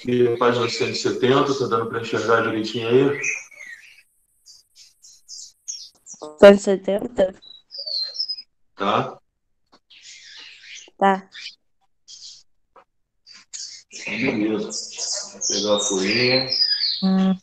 aqui a página 170, está dando para enxergar direitinho aí? 170? Tá? Tá. Beleza. Vou pegar a folhinha. Vou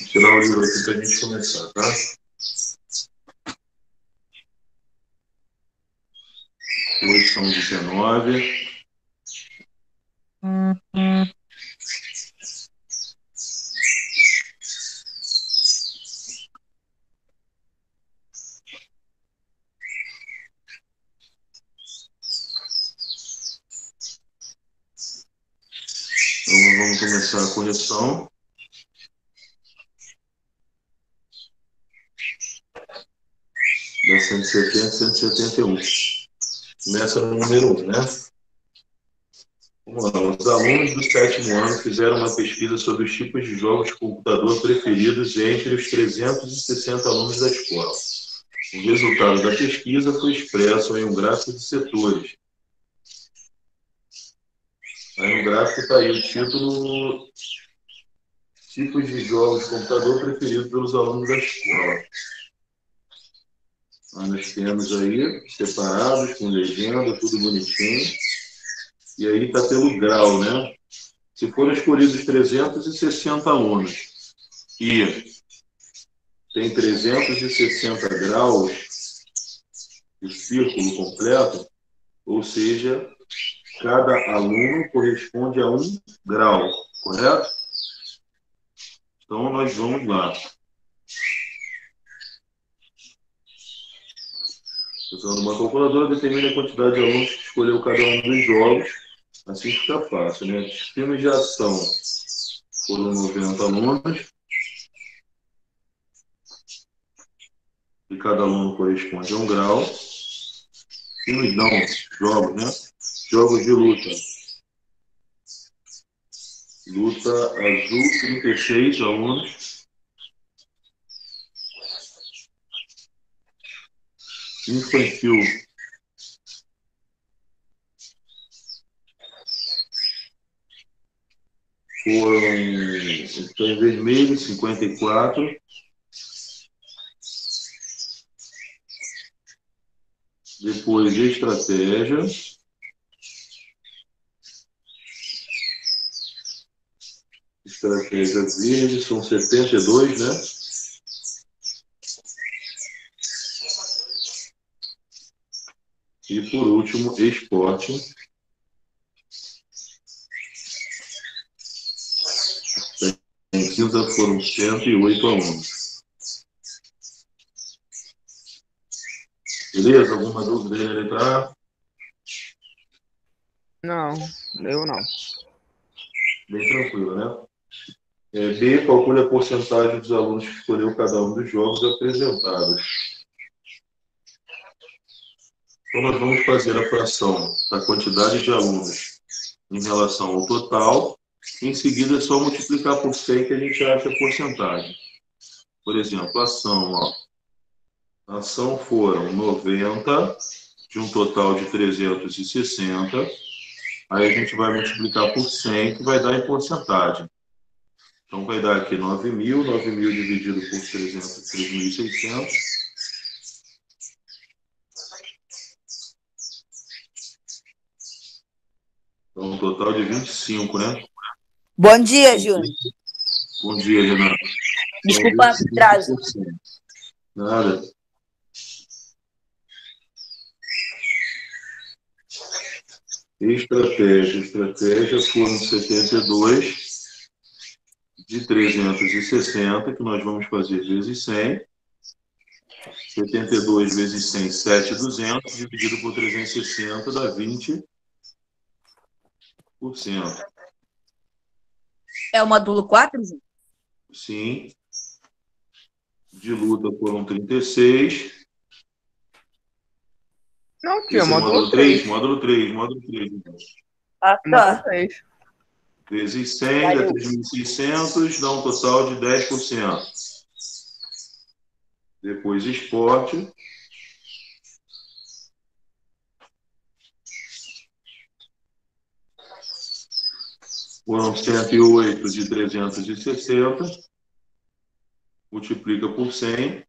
tirar o livro aqui para a gente começar, tá? Hoje são 19. Então, vamos começar a correção. Da 170 e 171. Começa no número 1, né? Vamos lá. Os alunos do 7º ano fizeram uma pesquisa sobre os tipos de jogos de computador preferidos entre os 360 alunos da escola. O resultado da pesquisa foi expresso em um gráfico de setores. Aí no gráfico está aí o título: tipos de jogos de computador preferidos pelos alunos da escola. Aí nós temos aí separados, com legenda, tudo bonitinho. E aí está pelo grau, né? Se foram escolhidos 360 alunos e tem 360 graus de círculo completo, ou seja, cada aluno corresponde a 1 grau, correto? Então, nós vamos lá. Usando uma calculadora, determine a quantidade de alunos que escolheu cada um dos jogos. Assim fica fácil, né? Sistemas de ação foram 90 alunos. E cada aluno corresponde a 1 grau. Filmes não, jogos, né? Jogos de luta. Luta azul, 36 alunos. Infantil. Foram, então, em vermelho, 54. Depois, estratégia. Estratégia verde, são 72, né? E, por último, esporte. Em cinza foram 108 alunos. Beleza? Alguma dúvida aí na letra A? Não, eu não. Bem tranquilo, né? B, calcule a porcentagem dos alunos que escolheu cada um dos jogos apresentados. Então, nós vamos fazer a fração da quantidade de alunos em relação ao total. Em seguida, é só multiplicar por 100 que a gente acha a porcentagem. Por exemplo, ação, ó. A ação foram 90, de um total de 360. Aí a gente vai multiplicar por 100, que vai dar em porcentagem. Então, vai dar aqui 9.000, 9.000 dividido por 300, 3.600. Então, um total de 25, né? Bom dia, Júnior. Bom dia, Renato. Desculpa o atraso. Nada. Estratégia foram 72 de 360, que nós vamos fazer vezes 100. 72 vezes 100, 7.200, dividido por 360, dá 20%. É o módulo 4, Júnior? Sim. De luta foram 36. Não, Esse tia, é módulo módulo 3? Módulo 3. Ah, Módulo tá. 3. vezes 100 dá 3.600, dá um total de 10%. Depois esporte. Foram 108 de 360. Multiplica por 100.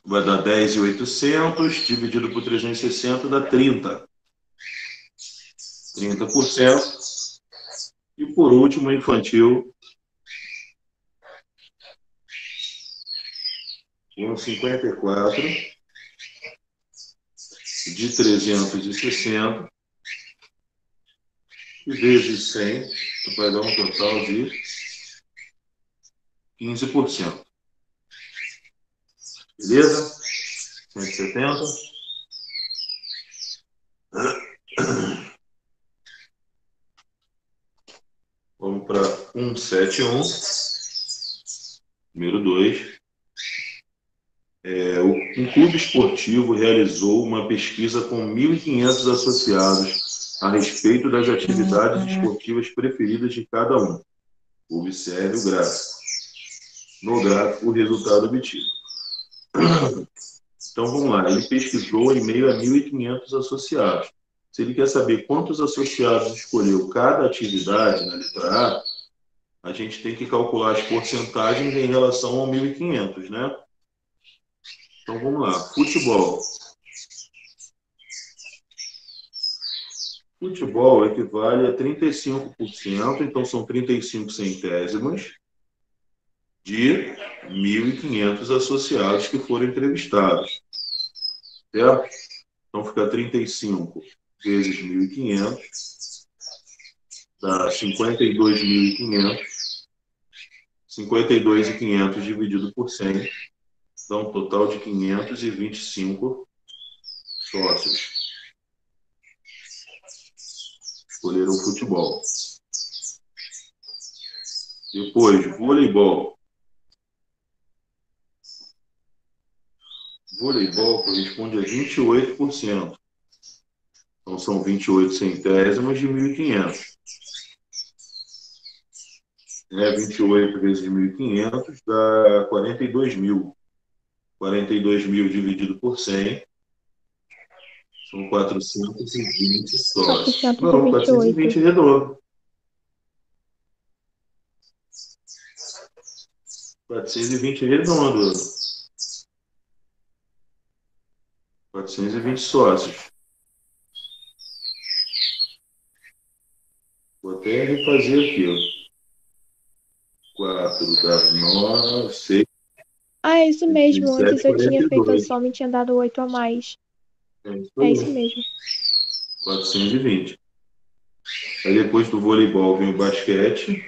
Vai dar 10.800, dividido por 360 dá 30. 30%. E por último, infantil. Foram 54 de 360. E vezes 100, vai dar um total de 15%. Beleza? 170. Vamos para 171. Número 2. Um clube esportivo realizou uma pesquisa com 1.500 associados a respeito das atividades esportivas preferidas de cada um. Observe o gráfico. No gráfico, o resultado obtido. Então, vamos lá. Ele pesquisou em meio a 1.500 associados. Se ele quer saber quantos associados escolheu cada atividade na letra A gente tem que calcular as porcentagens em relação ao 1.500, né? Então, vamos lá. Futebol. Futebol equivale a 35%, então são 35 centésimos de 1.500 associados que foram entrevistados. Certo? Então, fica 35 vezes 1.500, dá 52.500. 52.500 dividido por 100, dá um total de 525 sócios. Escolheram o futebol. Depois, voleibol. Voleibol corresponde a 28%. Então, são 28 centésimos de 1.500. 28 vezes 1.500 dá 42.000. 42.000 dividido por 100 são 420 sócios. Não, 420 redondo. 420 redondo. 420 sócios. Vou até refazer aqui, ó. 4 dá 9, 6. É isso mesmo. 27, Antes eu tinha feito a 42. soma e tinha dado 8 a mais. É É isso mesmo. 420. Aí depois do voleibol vem o basquete.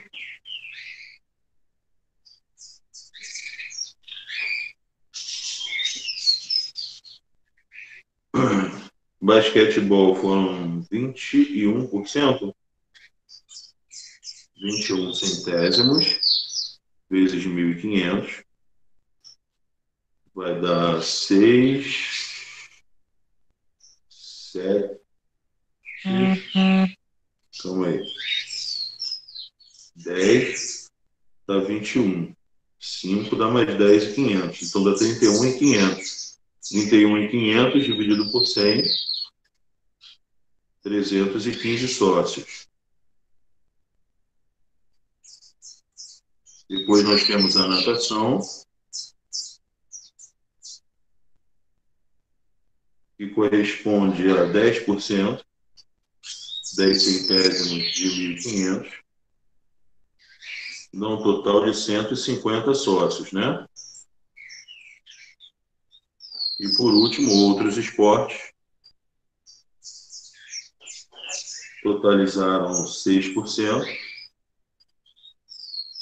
Basquetebol foram 21%. 21 centésimos vezes 1.500 vai dar 6, 7, calma aí, 10 dá 21, 5 dá mais 10.500, então dá 31.500. 31.500 dividido por 100, 315 sócios. Depois nós temos a natação, que corresponde a 10%, 10 centésimos de 1.500, dá um total de 150 sócios, né? E por último, outros esportes, totalizaram 6%,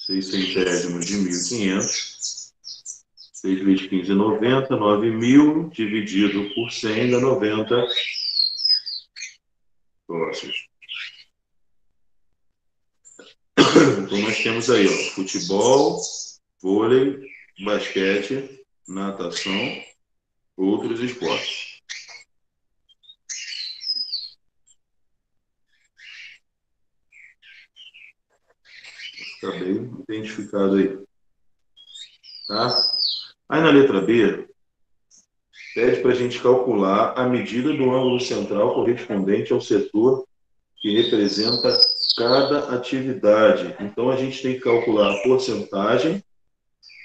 6 centésimos de 1.500, 6 vezes 15, 90, 9.000, dividido por 100, dá 90 sócios. Então, nós temos aí, ó, futebol, vôlei, basquete, natação, outros esportes. Está bem identificado aí. Tá? Aí na letra B, pede para a gente calcular a medida do ângulo central correspondente ao setor que representa cada atividade. Então, a gente tem que calcular a porcentagem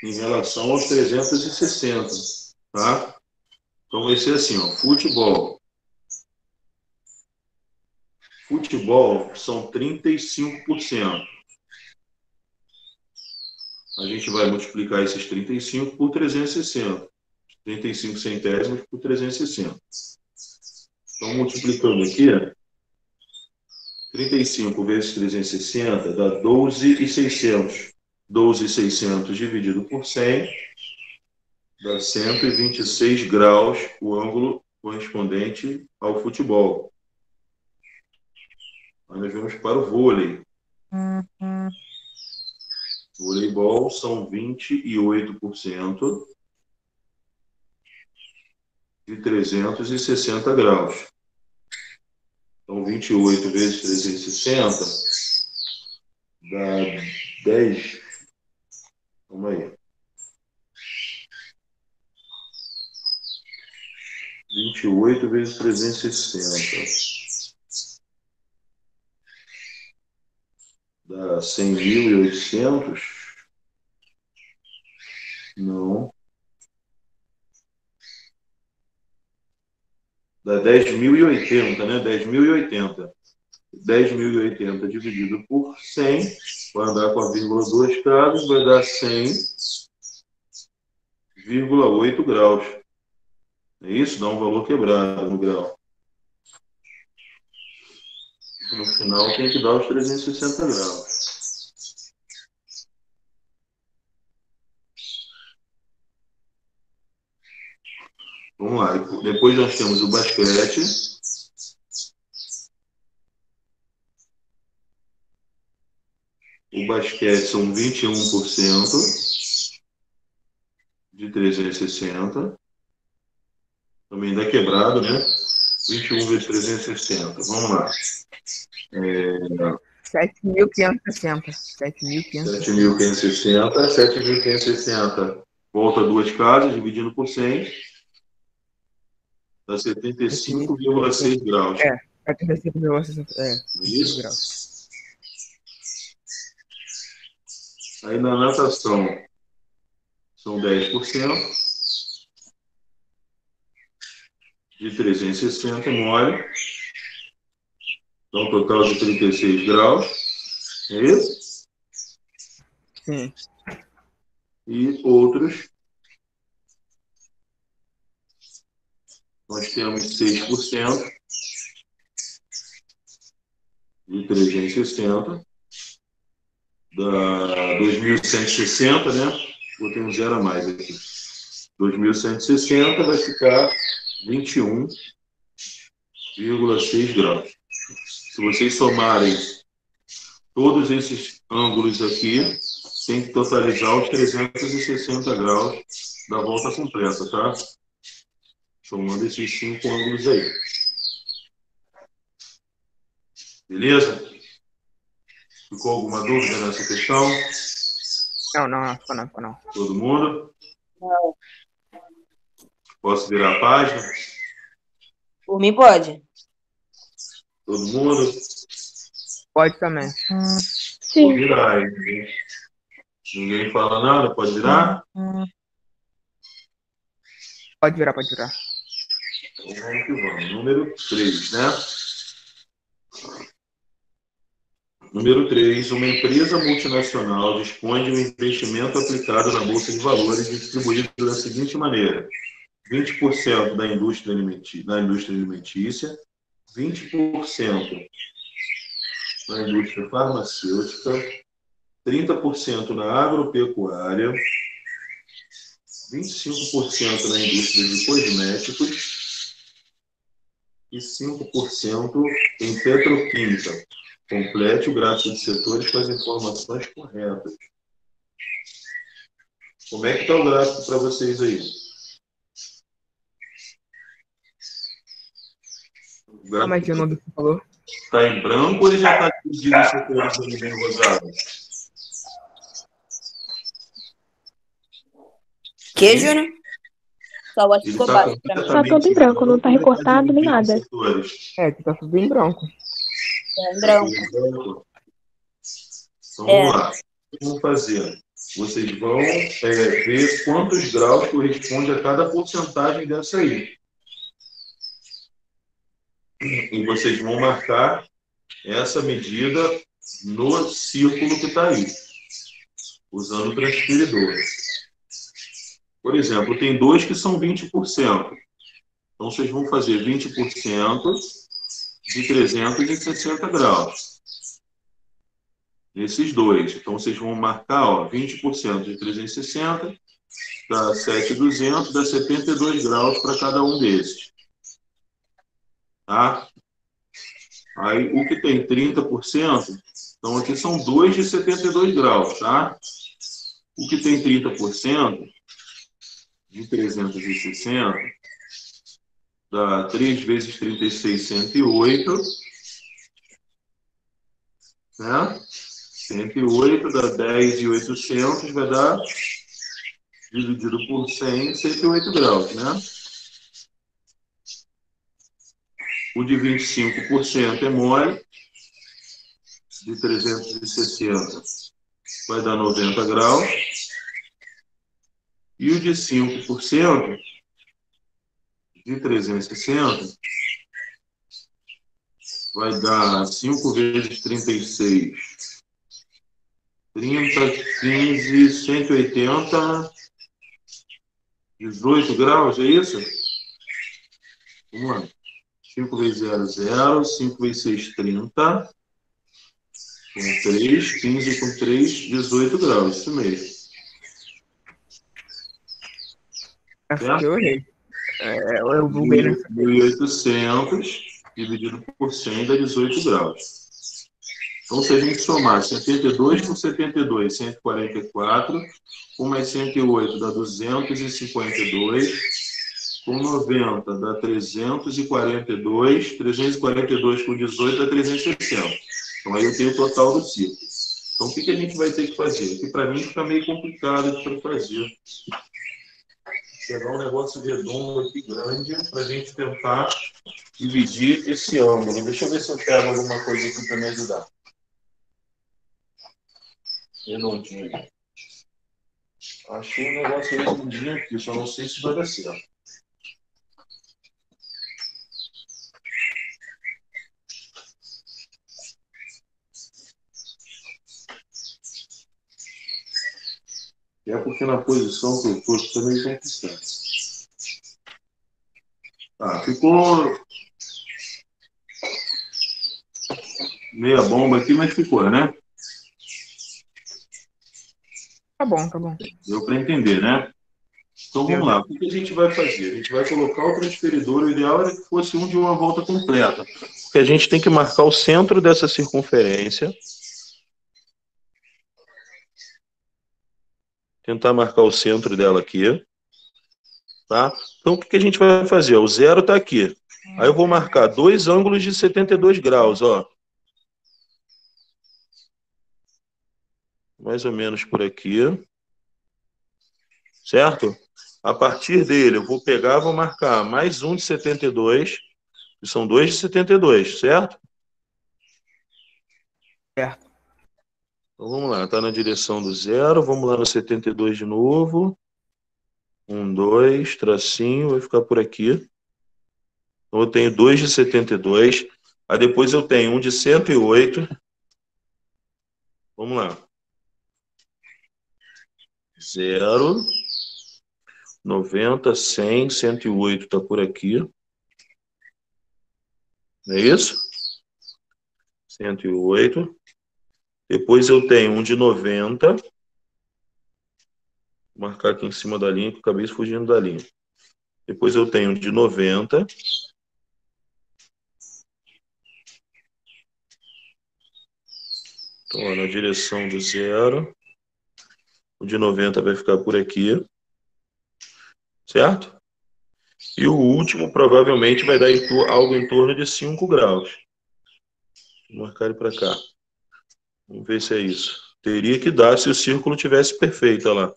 em relação aos 360, tá? Então, vai ser assim, ó, futebol. Futebol são 35%. A gente vai multiplicar esses 35 por 360. 35 centésimos por 360. Então, multiplicando aqui, 35 vezes 360 dá 12.600. 12.600 dividido por 100 dá 126 graus, o ângulo correspondente ao futebol. Aí nós vamos para o vôlei. Voleibol são 28% de 360 graus. Então, 28 vezes 360 dá 10. Vamos aí. 28 vezes 360 dá 100.800. Não. Dá 10.080, né? 10.080. 10.080 dividido por 100, vai andar com a vírgula 2 graus, vai dar 100,8 graus. É isso? Dá um valor quebrado no grau. No final tem que dar os 360 graus. Vamos lá. Depois nós temos o basquete. O basquete são 21% de 360. Também dá quebrado, né? 21 vezes 360. Vamos lá. 7.560. 7.560. 7.560. Volta duas casas, dividindo por 100. Dá 75,6 graus. 75,6 Isso. graus. Aí na natação são 10% de 360 mole. Então, total de 36 graus. É isso? Sim. E outros, nós temos 6% de 360. Dá 2.160, né? Botei um zero a mais aqui. 2.160 vai ficar 21,6 graus. Se vocês somarem todos esses ângulos aqui, tem que totalizar os 360 graus da volta completa, tá? Somando esses 5 ângulos aí. Beleza? Ficou alguma dúvida nessa questão? Não. Todo mundo? Não. Posso virar a página? Por mim, pode. Todo mundo? Pode também. Vou Sim. virar. Ninguém fala nada? Pode virar? Pode virar. Então vamos que vamos. Número 3, né? Número 3. Uma empresa multinacional dispõe de um investimento aplicado na Bolsa de Valores distribuído da seguinte maneira: 20% da indústria alimentícia, 20% na indústria farmacêutica, 30% na agropecuária, 25% na indústria de cosméticos e 5% em petroquímica. Complete o gráfico de setores com as informações corretas. Como é que está o gráfico para vocês aí? O Como é que é o nome que você falou? está em branco ou ele já está dividido em setores em rosado? Que, Júnior? Só acho que Ele ficou está básico pra mim. Tá todo em branco, não tá recortado nem nada. É, aqui tá tudo em branco. É em branco. Então vamos lá. O que vamos fazer? Vocês vão ver quantos graus corresponde a cada porcentagem dessa aí. E vocês vão marcar essa medida no círculo que está aí, usando o transferidor. Por exemplo, tem dois que são 20%. Então, vocês vão fazer 20% de 360 graus. Esses dois. Então, vocês vão marcar, ó, 20% de 360, dá 7.200, dá 72 graus para cada um desses. Tá? Aí, o que tem 30%, então aqui são dois de 72 graus, tá? O que tem 30% de 360, dá 3 vezes 36, 108, né? 108 dá 10.800, vai dar, dividido por 100, 108 graus, né? O de 25% é mole, de 360 vai dar 90 graus. E o de 5% de 360 vai dar 5 vezes 36, 30, 15, 180, 18 graus, é isso? Vamos lá. 5 vezes 0, 0. 5 vezes 6, 30. Com 3, 15 com 3, 18 graus. Isso mesmo. Essa aqui eu errei. Eu buguei nessa. 1.800 dividido por 100 dá 18 graus. Então, se a gente somar 72 com 72, 144, com mais 108 dá 252, com 90 dá 342, 342 com 18 dá 360. Então, aí eu tenho o total do ciclo. Então, o que a gente vai ter que fazer? Aqui, para mim, fica meio complicado para fazer. Pegar um negócio redondo aqui, grande, para a gente tentar dividir esse ângulo. Deixa eu ver se eu pego alguma coisa aqui para me ajudar. Redondinho. Achei um negócio redondinho aqui, só não sei se vai dar certo. É porque na posição que eu estou, fica meio complicado. Tá, ficou meia bomba aqui, mas ficou, né? Tá bom, tá bom. Deu para entender, né? Então vamos lá. O que a gente vai fazer? A gente vai colocar o transferidor. O ideal era que fosse um de uma volta completa. Porque a gente tem que marcar o centro dessa circunferência. Tentar marcar o centro dela aqui. Tá? Então o que a gente vai fazer? O zero está aqui. Aí eu vou marcar dois ângulos de 72 graus, ó. Mais ou menos por aqui. Certo? A partir dele, eu vou pegar, vou marcar mais um de 72, que são dois de 72, certo? Certo. Então vamos lá, está na direção do zero, vamos lá no 72 de novo. 1, 2, tracinho, vai ficar por aqui. Então eu tenho 2 de 72, aí depois eu tenho um de 108. Vamos lá. 0, 90, 100, 108 está por aqui. Não é isso? 108. Depois eu tenho um de 90. Vou marcar aqui em cima da linha, que eu acabei fugindo da linha. Depois eu tenho um de 90. Então, ó, na direção do zero. O de 90 vai ficar por aqui. Certo? E o último provavelmente vai dar algo em torno de 5 graus. Vou marcar ele para cá. Vamos ver se é isso. Teria que dar se o círculo tivesse perfeito, olha lá.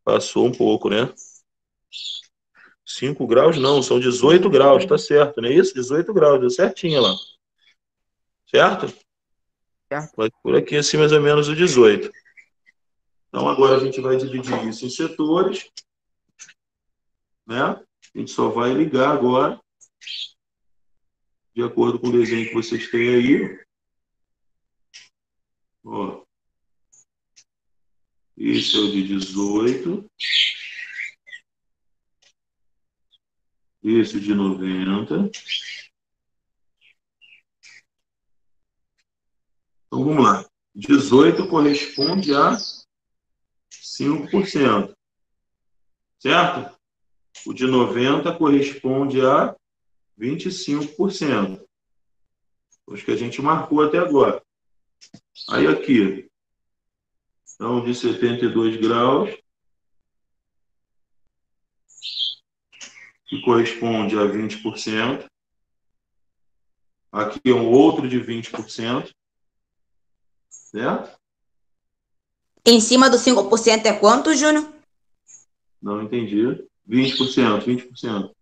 Passou um pouco, né? 5 graus não, são 18 graus, tá certo, não é isso? 18 graus, deu certinho lá. Certo? Certo. Vai por aqui assim mais ou menos o 18. Então agora a gente vai dividir isso em setores, né? A gente só vai ligar agora, de acordo com o desenho que vocês têm aí. Ó. Esse é o de 18. Esse de 90. Então, vamos lá. 18 corresponde a 5%. Certo? O de 90 corresponde a 25%. Os que a gente marcou até agora. Aí aqui, então, de 72 graus, que corresponde a 20%. Aqui é um outro de 20%. Certo? Em cima do 5% é quanto, Júnior? Não entendi. 20%, 20%.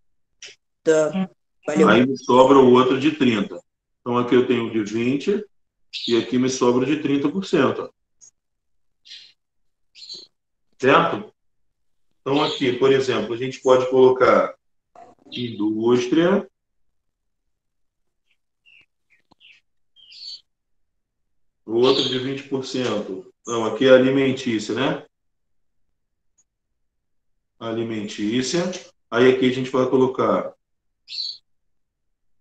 Tá. Valeu. Aí me sobra o outro de 30%. Então aqui eu tenho de 20% e aqui me sobra de 30%. Certo? Então aqui, por exemplo, a gente pode colocar indústria, o outro de 20%. Não, aqui é alimentícia, né? Alimentícia. Aí aqui a gente vai colocar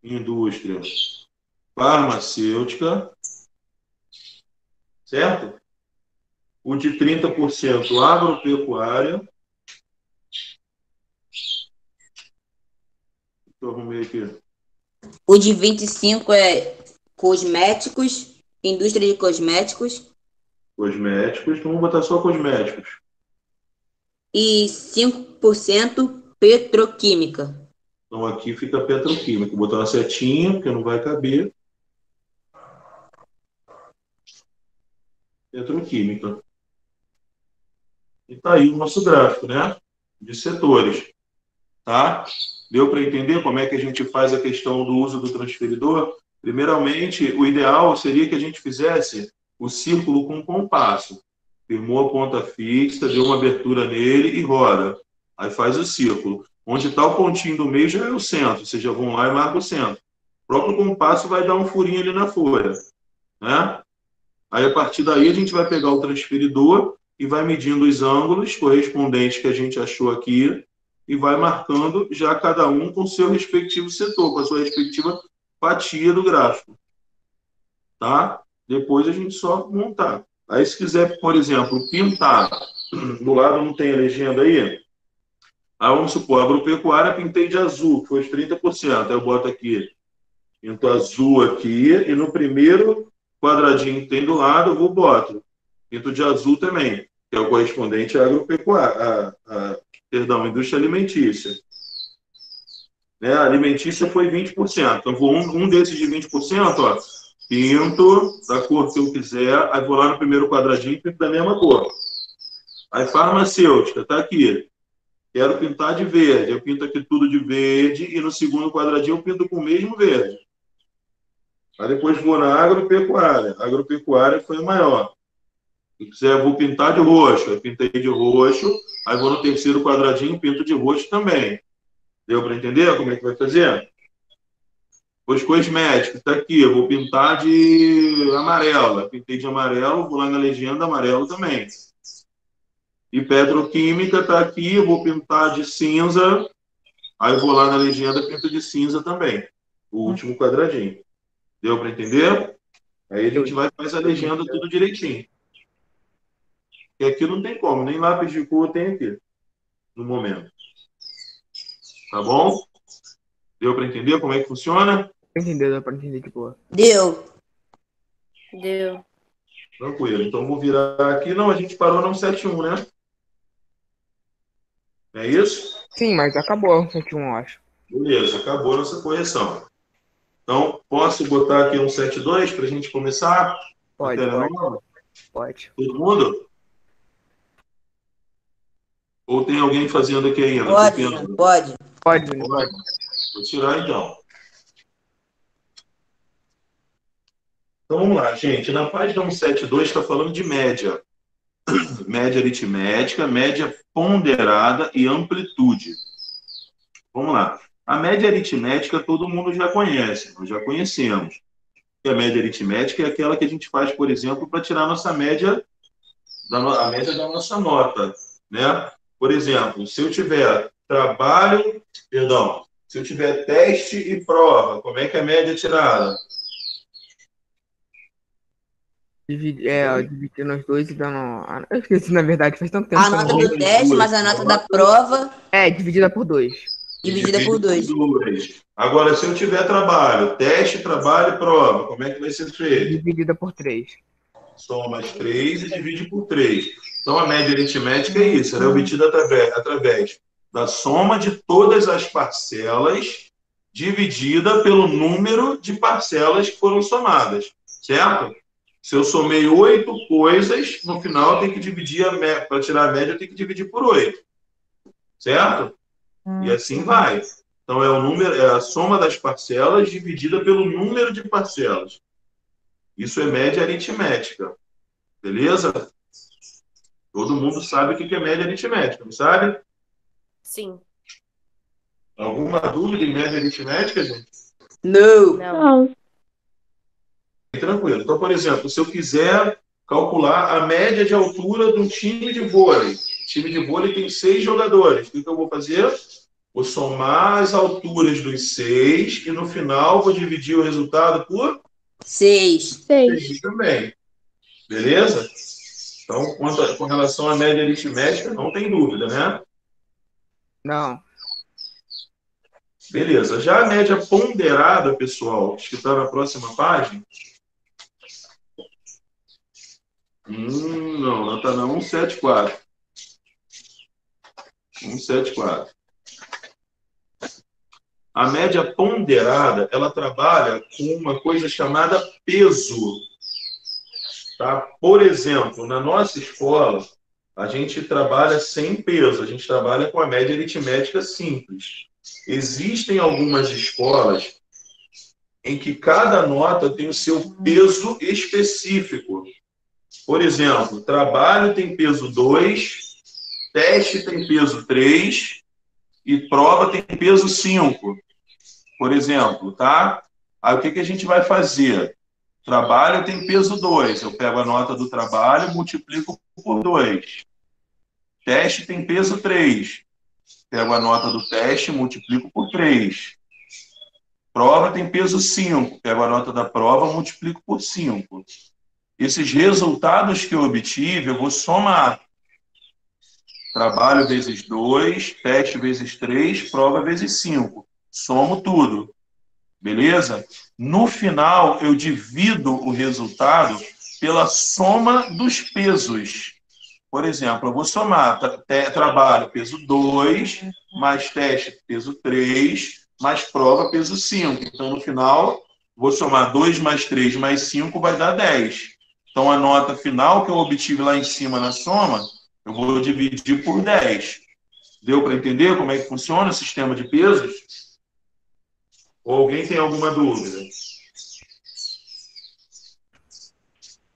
indústria farmacêutica, certo? O de 30% agropecuária. Eu arrumei aqui. O de 25 é cosméticos, indústria de cosméticos. Cosméticos. Então vamos botar só cosméticos. E 5% petroquímica. Então aqui fica petroquímica. Vou botar uma setinha, porque não vai caber. Petroquímica. E tá aí o nosso gráfico, né? De setores. Tá? Deu para entender como é que a gente faz a questão do uso do transferidor? Primeiramente, o ideal seria que a gente fizesse o círculo com compasso. Firmou a ponta fixa, deu uma abertura nele e roda. Aí faz o círculo. Onde está o pontinho do meio já é o centro. Vocês já vão lá e marcam o centro. O próprio compasso vai dar um furinho ali na folha. Né? Aí, a partir daí, a gente vai pegar o transferidor e vai medindo os ângulos correspondentes que a gente achou aqui e vai marcando já cada um com o seu respectivo setor, com a sua respectiva fatia do gráfico. Tá? Depois a gente só montar. Aí, se quiser, por exemplo, pintar, do lado não tem a legenda aí? Aí, vamos supor, agropecuária pintei de azul, que foi os 30%. Aí eu boto aqui, pinto azul aqui, e no primeiro quadradinho que tem do lado, eu vou boto. Pinto de azul também, que é o correspondente à agropecuária, perdão, indústria alimentícia. Né? A alimentícia foi 20%. Então, vou um desses de 20%, ó, pinto da cor que eu quiser, aí vou lá no primeiro quadradinho e pinto da mesma cor. Aí, farmacêutica, tá aqui. Quero pintar de verde. Eu pinto aqui tudo de verde e no segundo quadradinho eu pinto com o mesmo verde. Aí depois vou na agropecuária. A agropecuária foi a maior. Se quiser, vou pintar de roxo. Eu pintei de roxo. Aí vou no terceiro quadradinho e pinto de roxo também. Deu para entender como é que vai fazer? Os cosméticos, tá aqui. Eu vou pintar de amarelo. Eu pintei de amarelo, vou lá na legenda amarelo também. E petroquímica tá aqui. Eu vou pintar de cinza. Aí eu vou lá na legenda, pinto de cinza também. O último quadradinho. Deu para entender? Aí a gente vai fazer a legenda tudo direitinho. E aqui não tem como, nem lápis de cor tem aqui, no momento. Tá bom? Deu para entender como é que funciona? Entendeu? Dá pra entender de boa. Deu. Deu. Tranquilo. Então vou virar aqui. Não, a gente parou no 7.1, né? É isso? Sim, mas acabou o 7.1, eu acho. Beleza, acabou a nossa correção. Então, posso botar aqui um 7.2 para a gente começar? Pode, Matéria pode. nova? Pode. Todo mundo? Ou tem alguém fazendo aqui ainda? Pode, pode. Pode. Pode. Vou tirar, então. Então, vamos lá, gente. Na página 172 está falando de média. Média aritmética, média ponderada e amplitude. Vamos lá. A média aritmética todo mundo já conhece, nós já conhecemos. E a média aritmética é aquela que a gente faz, por exemplo, para tirar a nossa média, a média da nossa nota, né? Por exemplo, se eu tiver se eu tiver teste e prova, como é que é a média é tirada? Dividir nos dois e dando. Eu esqueci, na verdade, faz tanto tempo A que eu nota não do vejo. teste mais a nota da prova Dividida por 2. dividida por 2. Agora, se eu tiver trabalho, teste, trabalho e prova, como é que vai ser feito? Dividida por 3. Soma as 3 e divide por 3. Então, a média aritmética é isso, ela é obtida através da soma de todas as parcelas dividida pelo número de parcelas que foram somadas, certo? Se eu somei 8 coisas, no final eu tenho que dividir para tirar a média, eu tenho que dividir por 8, certo? E assim vai. Então, é a soma das parcelas dividida pelo número de parcelas. Isso é média aritmética. Beleza? Todo mundo sabe o que é média aritmética, não sabe? Sim. Alguma dúvida em média aritmética, gente? Não. Não. Tranquilo. Então, por exemplo, se eu quiser calcular a média de altura de um time de vôlei. O time de vôlei tem 6 jogadores. O que eu vou fazer? Vou somar as alturas dos 6 e no final vou dividir o resultado por 6. 6 também. Beleza? Então, com relação à média aritmética, não tem dúvida, né? Não. Beleza. Já a média ponderada, pessoal, que está na próxima página. Não, ela está na 174. 174. A média ponderada, ela trabalha com uma coisa chamada peso. Tá? Por exemplo, na nossa escola, a gente trabalha sem peso, a gente trabalha com a média aritmética simples. Existem algumas escolas em que cada nota tem o seu peso específico. Por exemplo, trabalho tem peso 2, teste tem peso 3 e prova tem peso 5. Por exemplo, tá? Aí o que a gente vai fazer? Trabalho tem peso 2. Eu pego a nota do trabalho, multiplico por 2. Teste tem peso 3. Pego a nota do teste, multiplico por 3. Prova tem peso 5. Pego a nota da prova, multiplico por 5. Esses resultados que eu obtive, eu vou somar. Trabalho vezes 2, teste vezes 3, prova vezes 5. Somo tudo. Beleza? No final, eu divido o resultado pela soma dos pesos. Por exemplo, eu vou somar trabalho peso 2, mais teste peso 3, mais prova peso 5. Então, no final, vou somar 2 mais 3 mais 5 vai dar 10. Então, a nota final que eu obtive lá em cima na soma, eu vou dividir por 10. Deu para entender como é que funciona o sistema de pesos? Ou alguém tem alguma dúvida?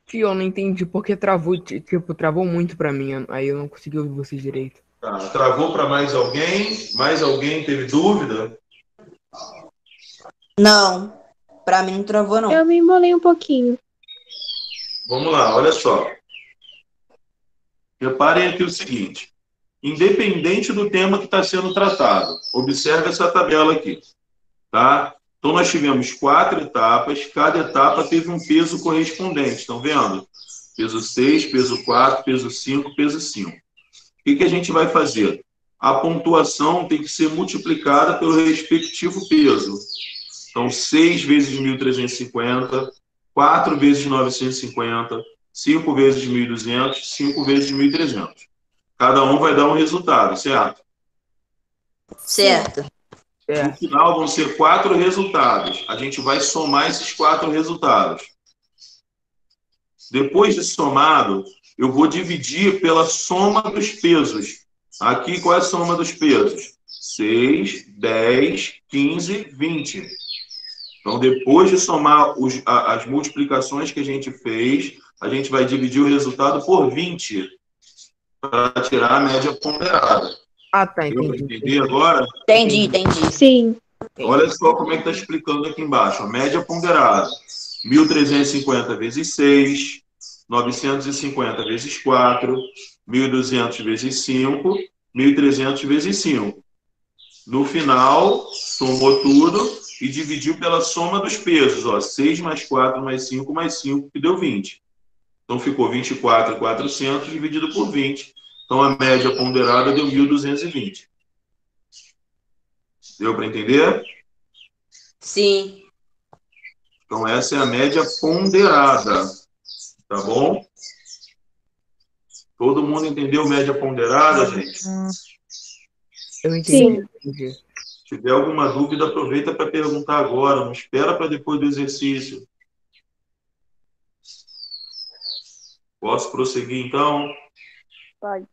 Tio, eu não entendi porque travou muito pra mim, aí eu não consegui ouvir vocês direito. Tá, travou para mais alguém? Mais alguém teve dúvida? Não. Pra mim não travou, não. Eu me embolei um pouquinho. Vamos lá, olha só. Reparem aqui o seguinte. Independente do tema que está sendo tratado, observe essa tabela aqui. Tá? Então, nós tivemos 4 etapas, cada etapa teve um peso correspondente, estão vendo? Peso 6, peso 4, peso 5, peso 5. O que a gente vai fazer? A pontuação tem que ser multiplicada pelo respectivo peso. Então, 6 vezes 1.350, 4 vezes 950, 5 vezes 1.200, 5 vezes 1.300. Cada um vai dar um resultado, certo? Certo. No final vão ser 4 resultados. A gente vai somar esses 4 resultados. Depois de somado, eu vou dividir pela soma dos pesos. Aqui, qual é a soma dos pesos? 6, 10, 15, 20. Então, depois de somar as multiplicações que a gente fez, a gente vai dividir o resultado por 20 para tirar a média ponderada. Ah, tá, Deu para entendi. entender agora? Entendi. Sim. Olha só como é que está explicando aqui embaixo. A média ponderada. 1.350 vezes 6, 950 vezes 4, 1.200 vezes 5, 1.300 vezes 5. No final, somou tudo e dividiu pela soma dos pesos. Ó, 6 mais 4 mais 5 mais 5, que deu 20. Então, ficou 24.400 dividido por 20. Então, a média ponderada deu 1.220. Deu para entender? Sim. Então, essa é a média ponderada. Tá bom? Todo mundo entendeu média ponderada, gente? Eu entendi. Entendi. Se tiver alguma dúvida, aproveita para perguntar agora. Não espera para depois do exercício. Posso prosseguir, então? Pode.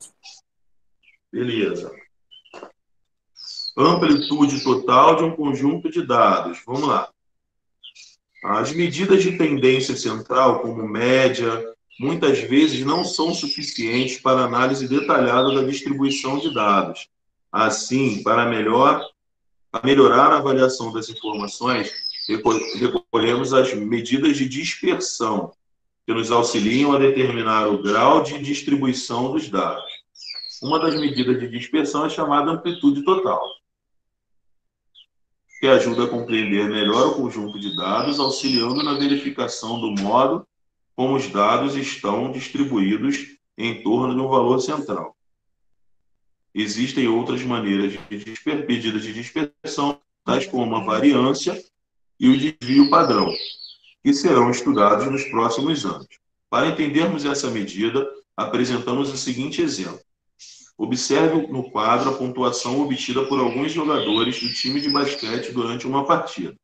Beleza. Amplitude total de um conjunto de dados. Vamos lá. As medidas de tendência central, como média, muitas vezes não são suficientes para análise detalhada da distribuição de dados. Assim, para melhorar a avaliação das informações, recorremos às medidas de dispersão, que nos auxiliam a determinar o grau de distribuição dos dados. Uma das medidas de dispersão é chamada amplitude total, que ajuda a compreender melhor o conjunto de dados, auxiliando na verificação do modo como os dados estão distribuídos em torno de um valor central. Existem outras maneiras de medidas de dispersão, tais como a variância e o desvio padrão, que serão estudados nos próximos anos. Para entendermos essa medida, apresentamos o seguinte exemplo. Observe no quadro a pontuação obtida por alguns jogadores do time de basquete durante uma partida.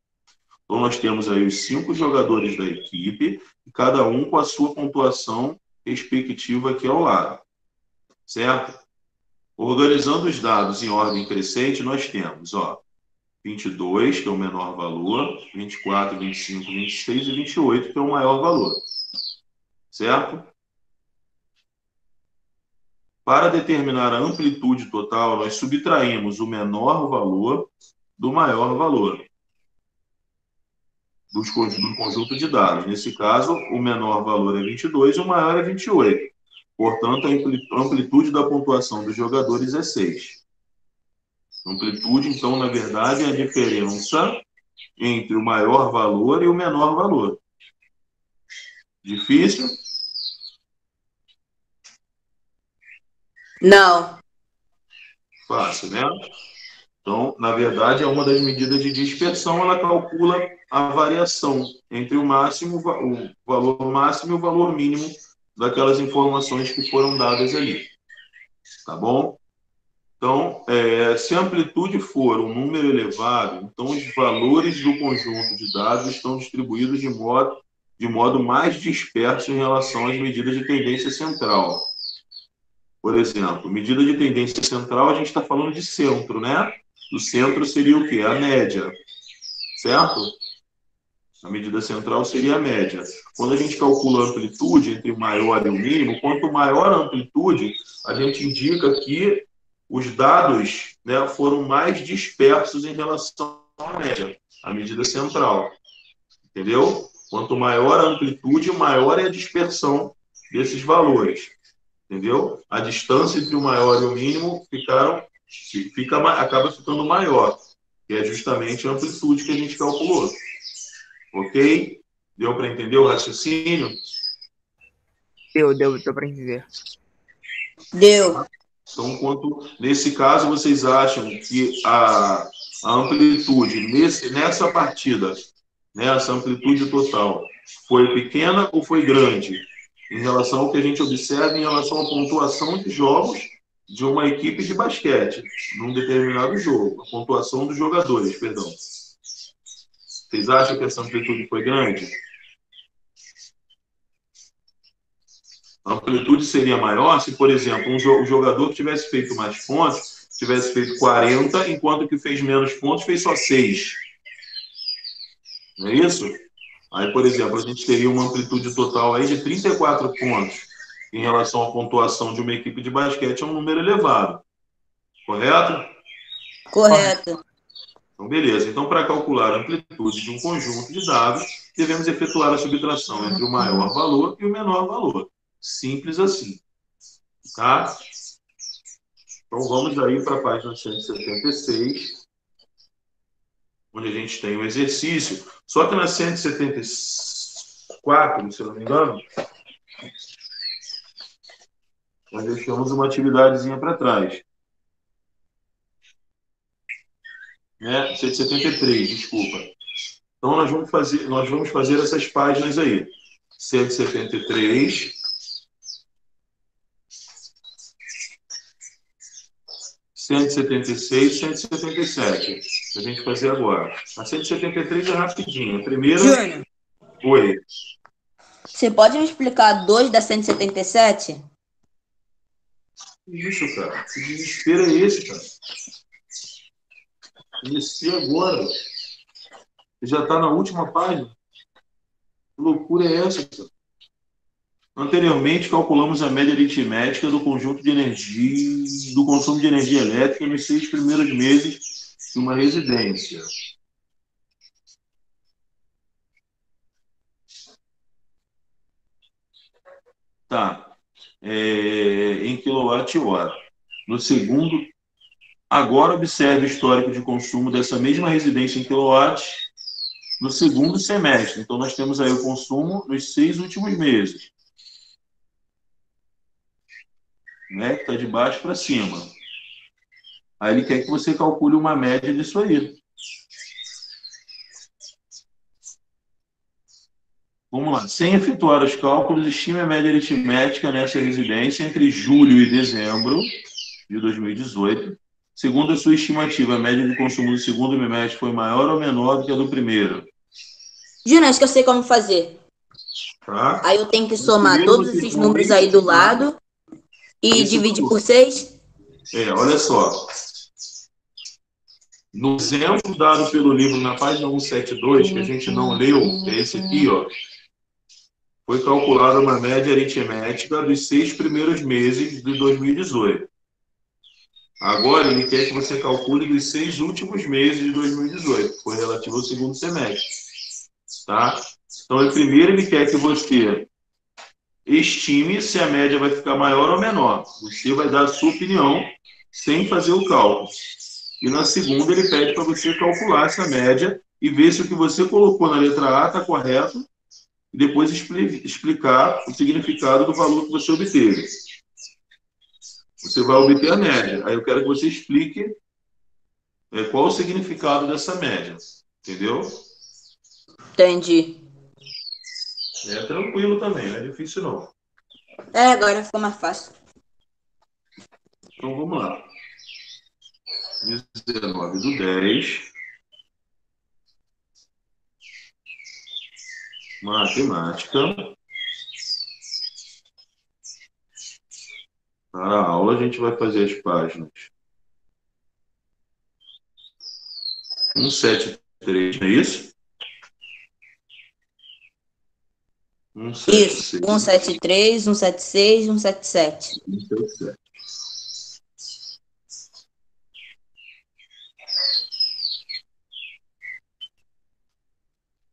Então, nós temos aí os 5 jogadores da equipe, e cada um com a sua pontuação respectiva aqui ao lado. Certo? Organizando os dados em ordem crescente, nós temos, 22, que é o menor valor, 24, 25, 26 e 28, que é o maior valor. Certo? Para determinar a amplitude total, nós subtraímos o menor valor do maior valor do conjunto de dados. Nesse caso, o menor valor é 22 e o maior é 28. Portanto, a amplitude da pontuação dos jogadores é 6. Amplitude, então, na verdade, é a diferença entre o maior valor e o menor valor. Difícil? Não. Fácil, né? Então, na verdade, é uma das medidas de dispersão, ela calcula a variação entre o valor máximo e o valor mínimo daquelas informações que foram dadas ali. Tá bom? Então, se a amplitude for um número elevado, então os valores do conjunto de dados estão distribuídos de modo mais disperso em relação às medidas de tendência central. Por exemplo, medida de tendência central, a gente está falando de centro, né? O centro seria o quê? A média, certo? A medida central seria a média. Quando a gente calcula a amplitude entre o maior e o mínimo, quanto maior a amplitude, a gente indica que os dados, né, foram mais dispersos em relação à média, a medida central. Entendeu? Quanto maior a amplitude, maior é a dispersão desses valores. Entendeu? A distância entre o maior e o mínimo acaba ficando maior, que é justamente a amplitude que a gente calculou. Ok? Deu para entender o raciocínio? Deu para entender. Deu. Então, nesse caso, vocês acham que a amplitude nessa partida, né, essa amplitude total, foi pequena ou foi grande? Em relação ao que a gente observa em relação à pontuação de jogos de uma equipe de basquete, num determinado jogo, a pontuação dos jogadores, perdão. Vocês acham que essa amplitude foi grande? A amplitude seria maior se, por exemplo, o jogador que tivesse feito mais pontos tivesse feito 40, enquanto que fez menos pontos fez só 6. Não é isso? Aí, por exemplo, a gente teria uma amplitude total aí de 34 pontos em relação à pontuação de uma equipe de basquete, é um número elevado. Correto? Correto. Então, beleza. Então, para calcular a amplitude de um conjunto de dados, devemos efetuar a subtração entre o maior valor e o menor valor. Simples assim. Tá? Então, vamos aí para a página 176, onde a gente tem o exercício. Só que na 174, se eu não me engano, nós deixamos uma atividadezinha para trás. Né? 173, desculpa. Então, nós vamos fazer essas páginas aí. 173, 176 e 177. A gente fazer agora. A 173 é rapidinho. A primeira. Júnior, Oi. você pode me explicar 2 da 177? Isso, cara. Que desespero é esse, cara? Iniciei agora. Você já está na última página. Que loucura é essa, cara? Anteriormente, calculamos a média aritmética do conjunto de energia, do consumo de energia elétrica nos 6 primeiros meses de uma residência. Tá. Em quilowatt-hora. No segundo, agora observe o histórico de consumo dessa mesma residência em quilowatt no segundo semestre. Então, nós temos aí o consumo nos 6 últimos meses. Né? Que está de baixo para cima. Aí ele quer que você calcule uma média disso aí. Vamos lá. Sem efetuar os cálculos, estime a média aritmética nessa residência entre julho e dezembro de 2018. Segundo a sua estimativa, a média de consumo do segundo bimestre foi maior ou menor do que a do primeiro? Júnior, acho que eu sei como fazer. Tá? Aí eu tenho que No somar primeiro todos você esses põe, números aí do tá? lado e Isso dividir tudo. por 6. Olha só. No exemplo dado pelo livro na página 172, que a gente não leu, que é esse aqui, ó, foi calculada uma média aritmética dos 6 primeiros meses de 2018. Agora, ele quer que você calcule dos 6 últimos meses de 2018, que foi relativo ao segundo semestre. Tá? Então, primeiro, ele quer que você estime se a média vai ficar maior ou menor. Você vai dar a sua opinião sem fazer o cálculo. E na segunda, ele pede para você calcular essa média e ver se o que você colocou na letra A está correto e depois explicar o significado do valor que você obteve. Você vai obter a média. Aí eu quero que você explique qual o significado dessa média. Entendeu? Entendi. É tranquilo também, não é difícil não. Agora ficou mais fácil. Então vamos lá. 19/10. Matemática. Para a aula, a gente vai fazer as páginas 173, não é isso? Isso. 176. 173, 176, 177. 177.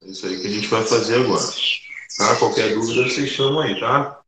É isso aí que a gente vai fazer agora. Tá? Qualquer dúvida, vocês chamam aí, tá?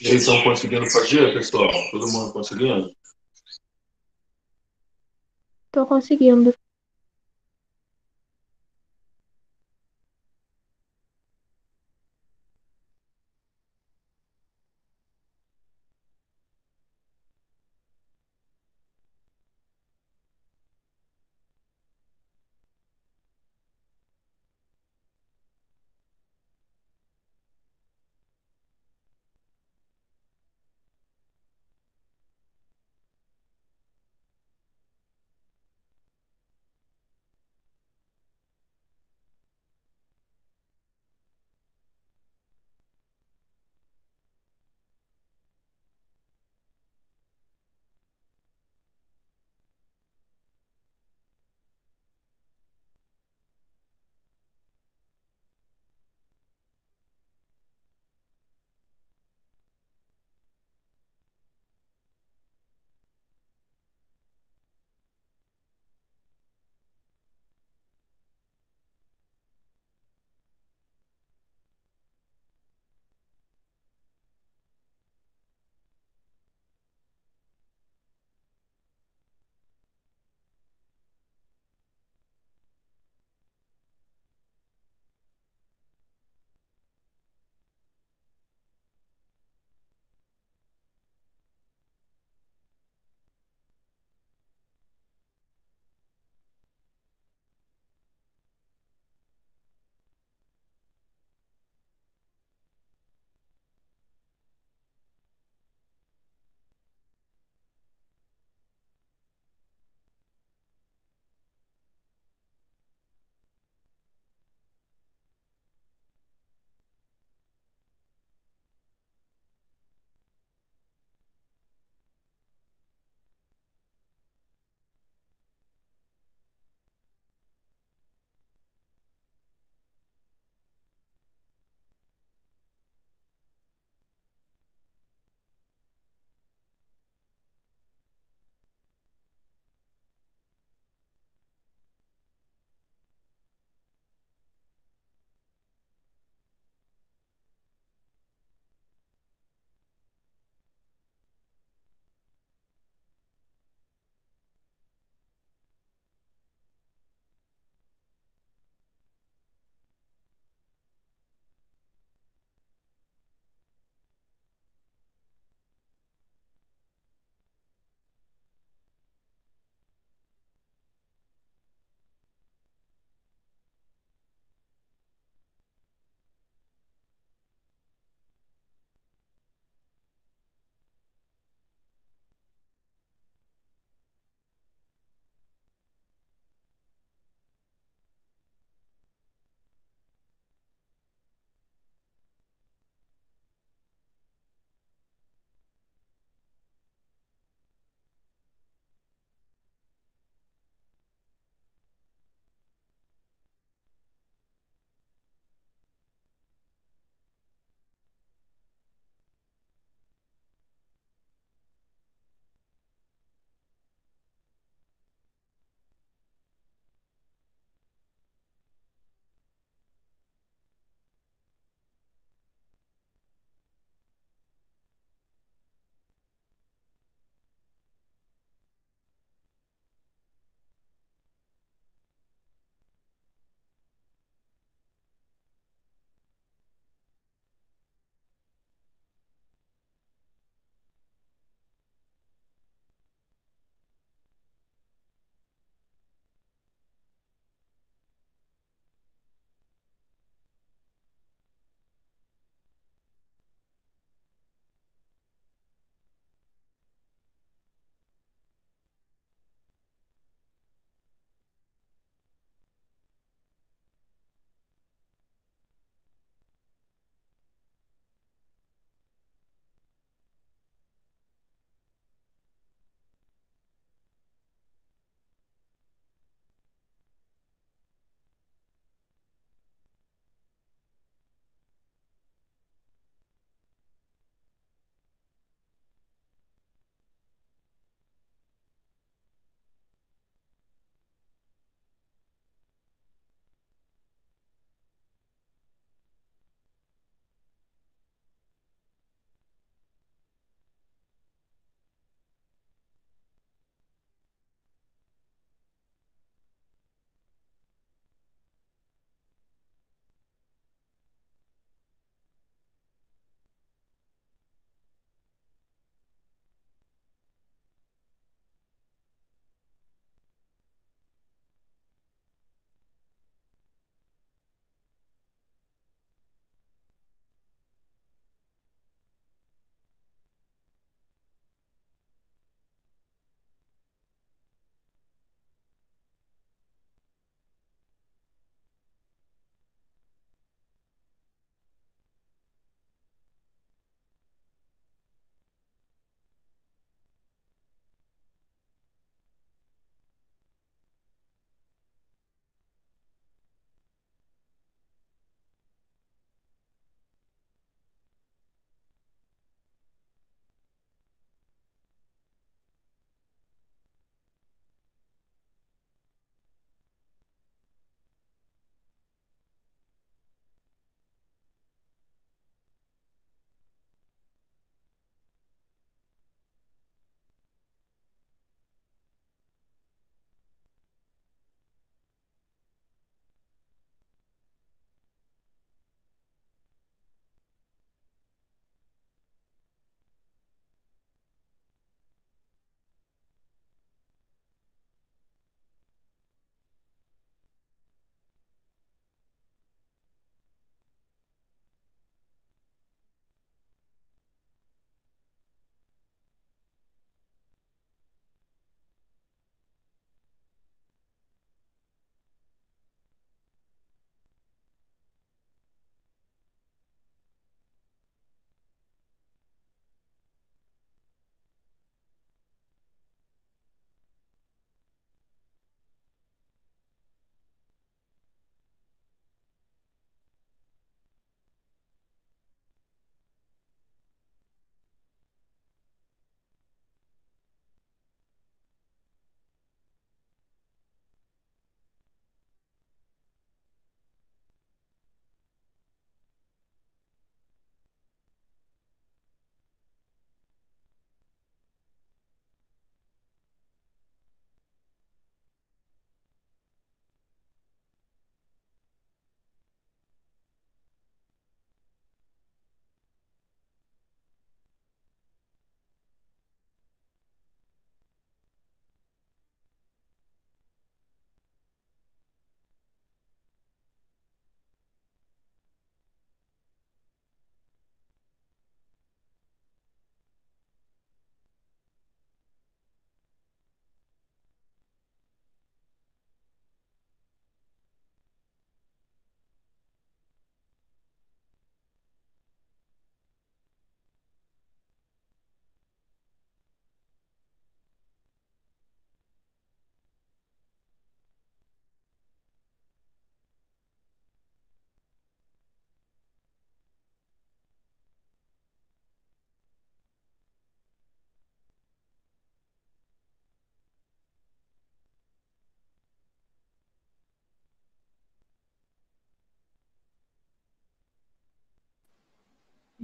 Vocês estão conseguindo fazer, pessoal? Todo mundo conseguindo? Tô conseguindo.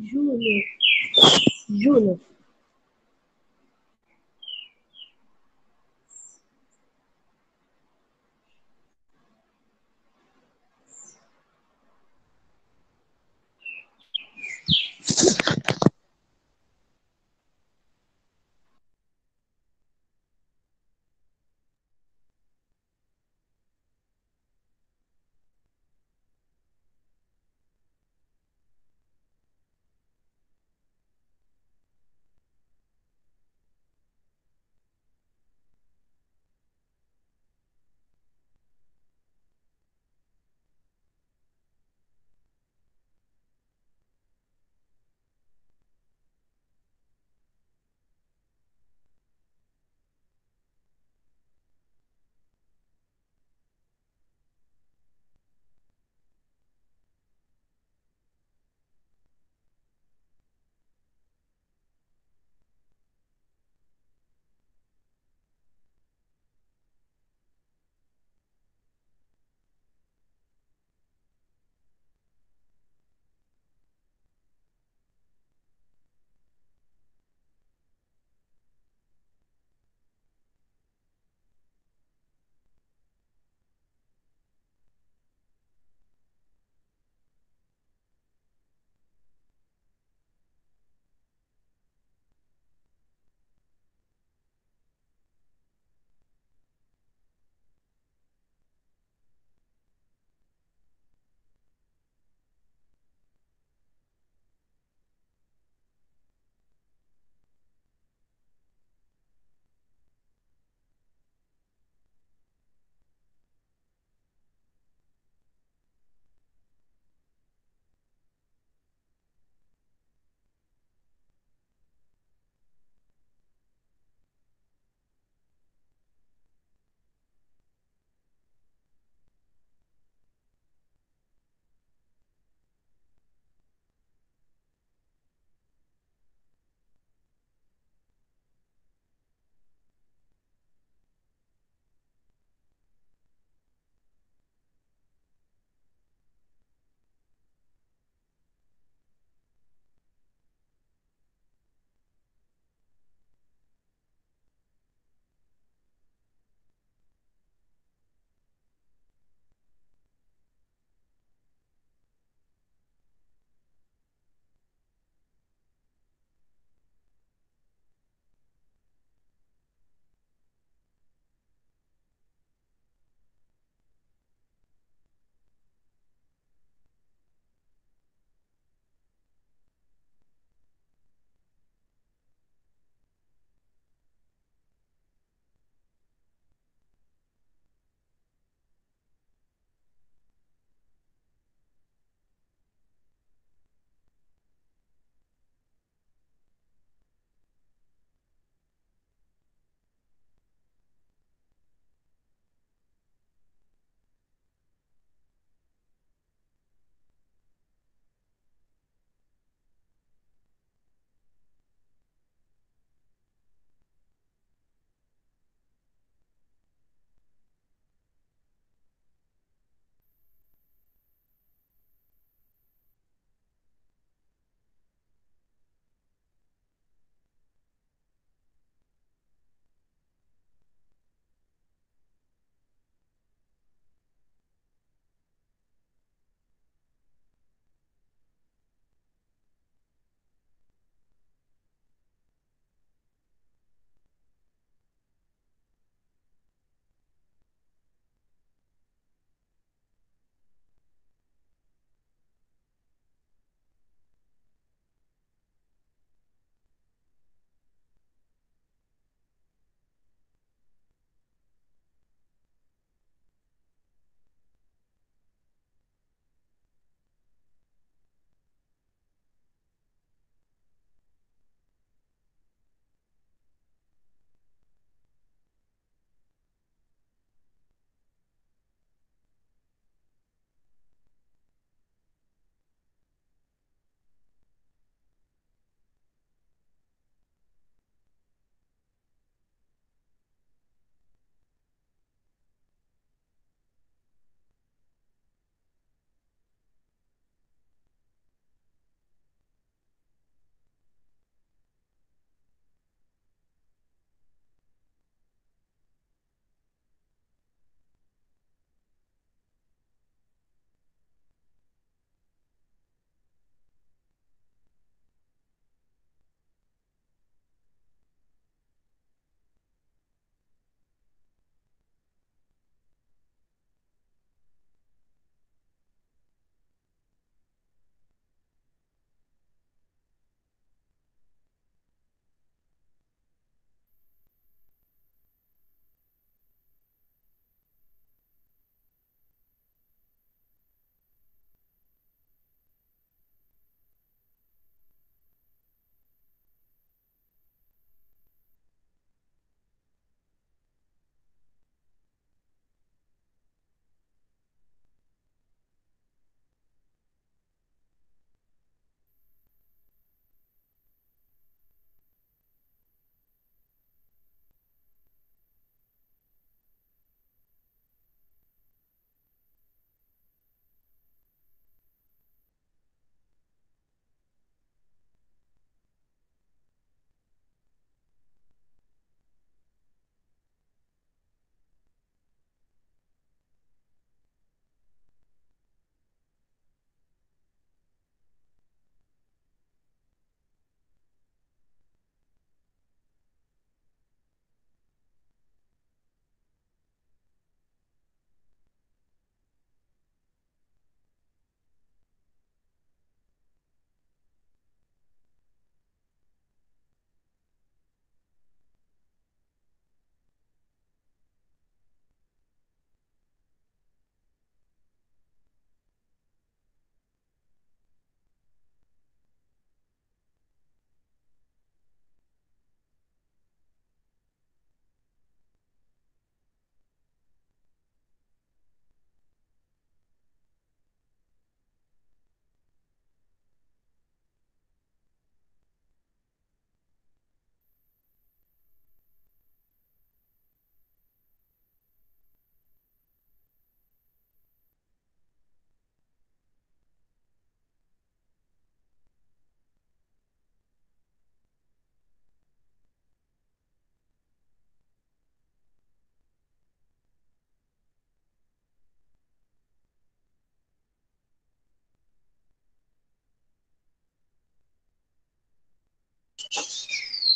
Júnior. Júnior.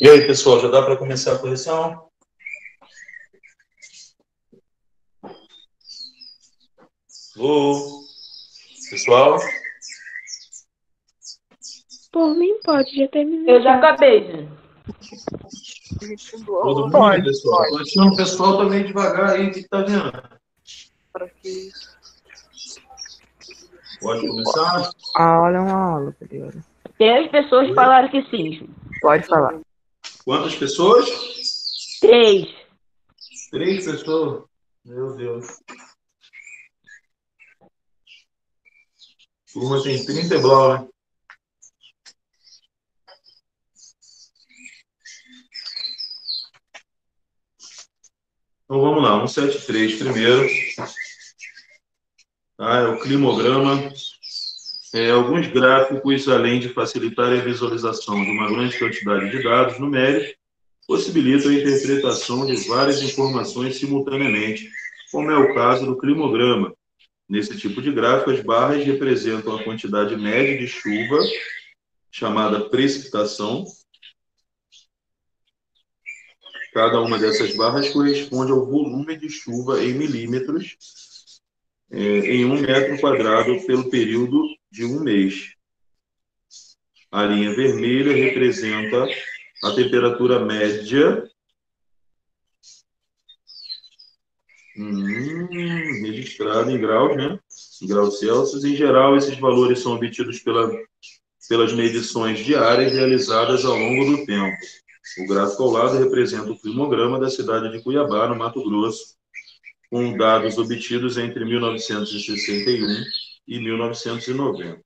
E aí, pessoal, já dá para começar a correção? Alô? Pessoal? Por mim pode, já terminei. Eu já acabei, gente. Todo mundo, Pode, pessoal? Tô achando o pessoal tá meio devagar aí, o que tá vendo? para que isso? Pode começar? A aula é uma aula, tá ligado? 3 pessoas falaram que sim. Pode falar. Quantas pessoas? 3. 3 pessoas. Meu Deus. Turma tem 30 e blau, né? Então vamos lá, 173 primeiro. Tá, é o climograma. Alguns gráficos, além de facilitar a visualização de uma grande quantidade de dados numéricos, possibilitam a interpretação de várias informações simultaneamente, como é o caso do climograma. Nesse tipo de gráfico, as barras representam a quantidade média de chuva, chamada precipitação. Cada uma dessas barras corresponde ao volume de chuva em milímetros em 1 metro quadrado pelo período de um mês. A linha vermelha representa a temperatura média registrada em graus, né? Em graus Celsius. Em geral, esses valores são obtidos pelas medições diárias realizadas ao longo do tempo. O gráfico ao lado representa o climograma da cidade de Cuiabá, no Mato Grosso, com dados obtidos entre 1961 e 1990.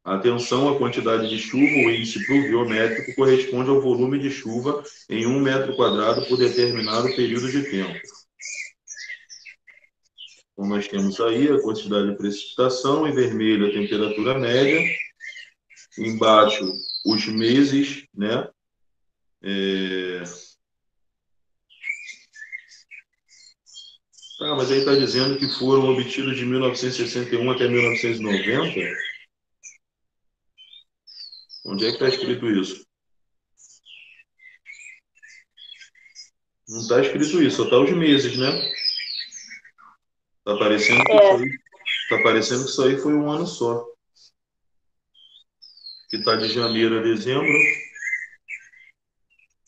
Atenção, a quantidade de chuva, o índice pluviométrico, corresponde ao volume de chuva em 1 metro quadrado por determinado período de tempo. Então, nós temos aí a quantidade de precipitação, em vermelho a temperatura média, embaixo os meses, né? Tá, mas aí está dizendo que foram obtidos de 1961 até 1990? Onde é que está escrito isso? Não está escrito isso, só está os meses, né? Está parecendo que isso aí foi um ano só. Que está de janeiro a dezembro.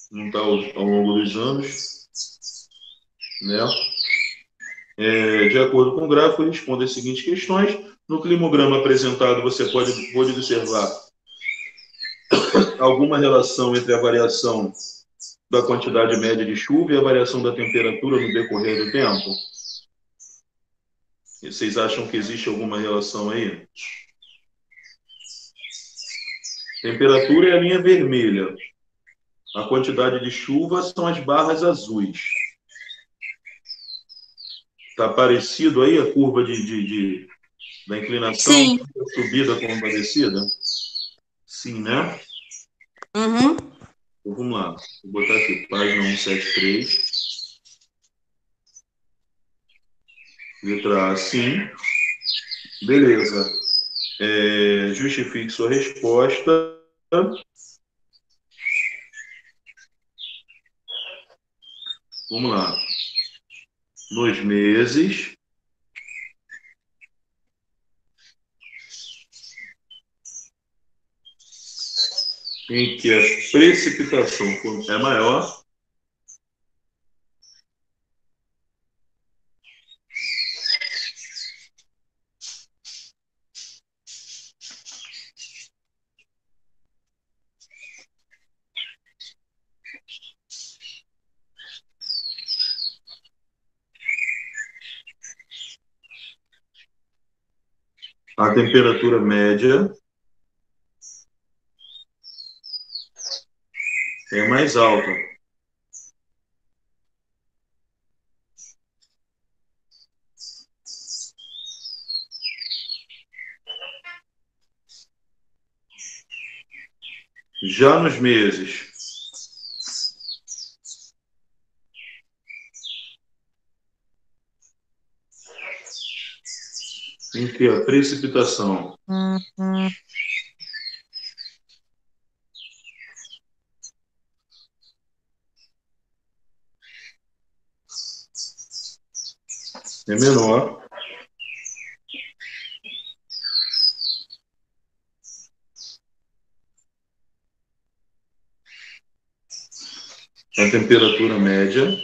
Não está ao longo dos anos. Né? De acordo com o gráfico, responde as seguintes questões. No climograma apresentado, você pode observar alguma relação entre a variação da quantidade média de chuva e a variação da temperatura no decorrer do tempo? E vocês acham que existe alguma relação aí? Temperatura é a linha vermelha. A quantidade de chuva são as barras azuis. Está parecido aí a curva da inclinação? Sim. A subida com a descida? Sim, né? Uhum. Então, vamos lá. Vou botar aqui, página 173. Letra A, sim. Beleza. Justifique sua resposta. Vamos lá. Nos meses em que a precipitação é maior, a temperatura média é mais alta. Já nos meses em que a precipitação é menor. A temperatura média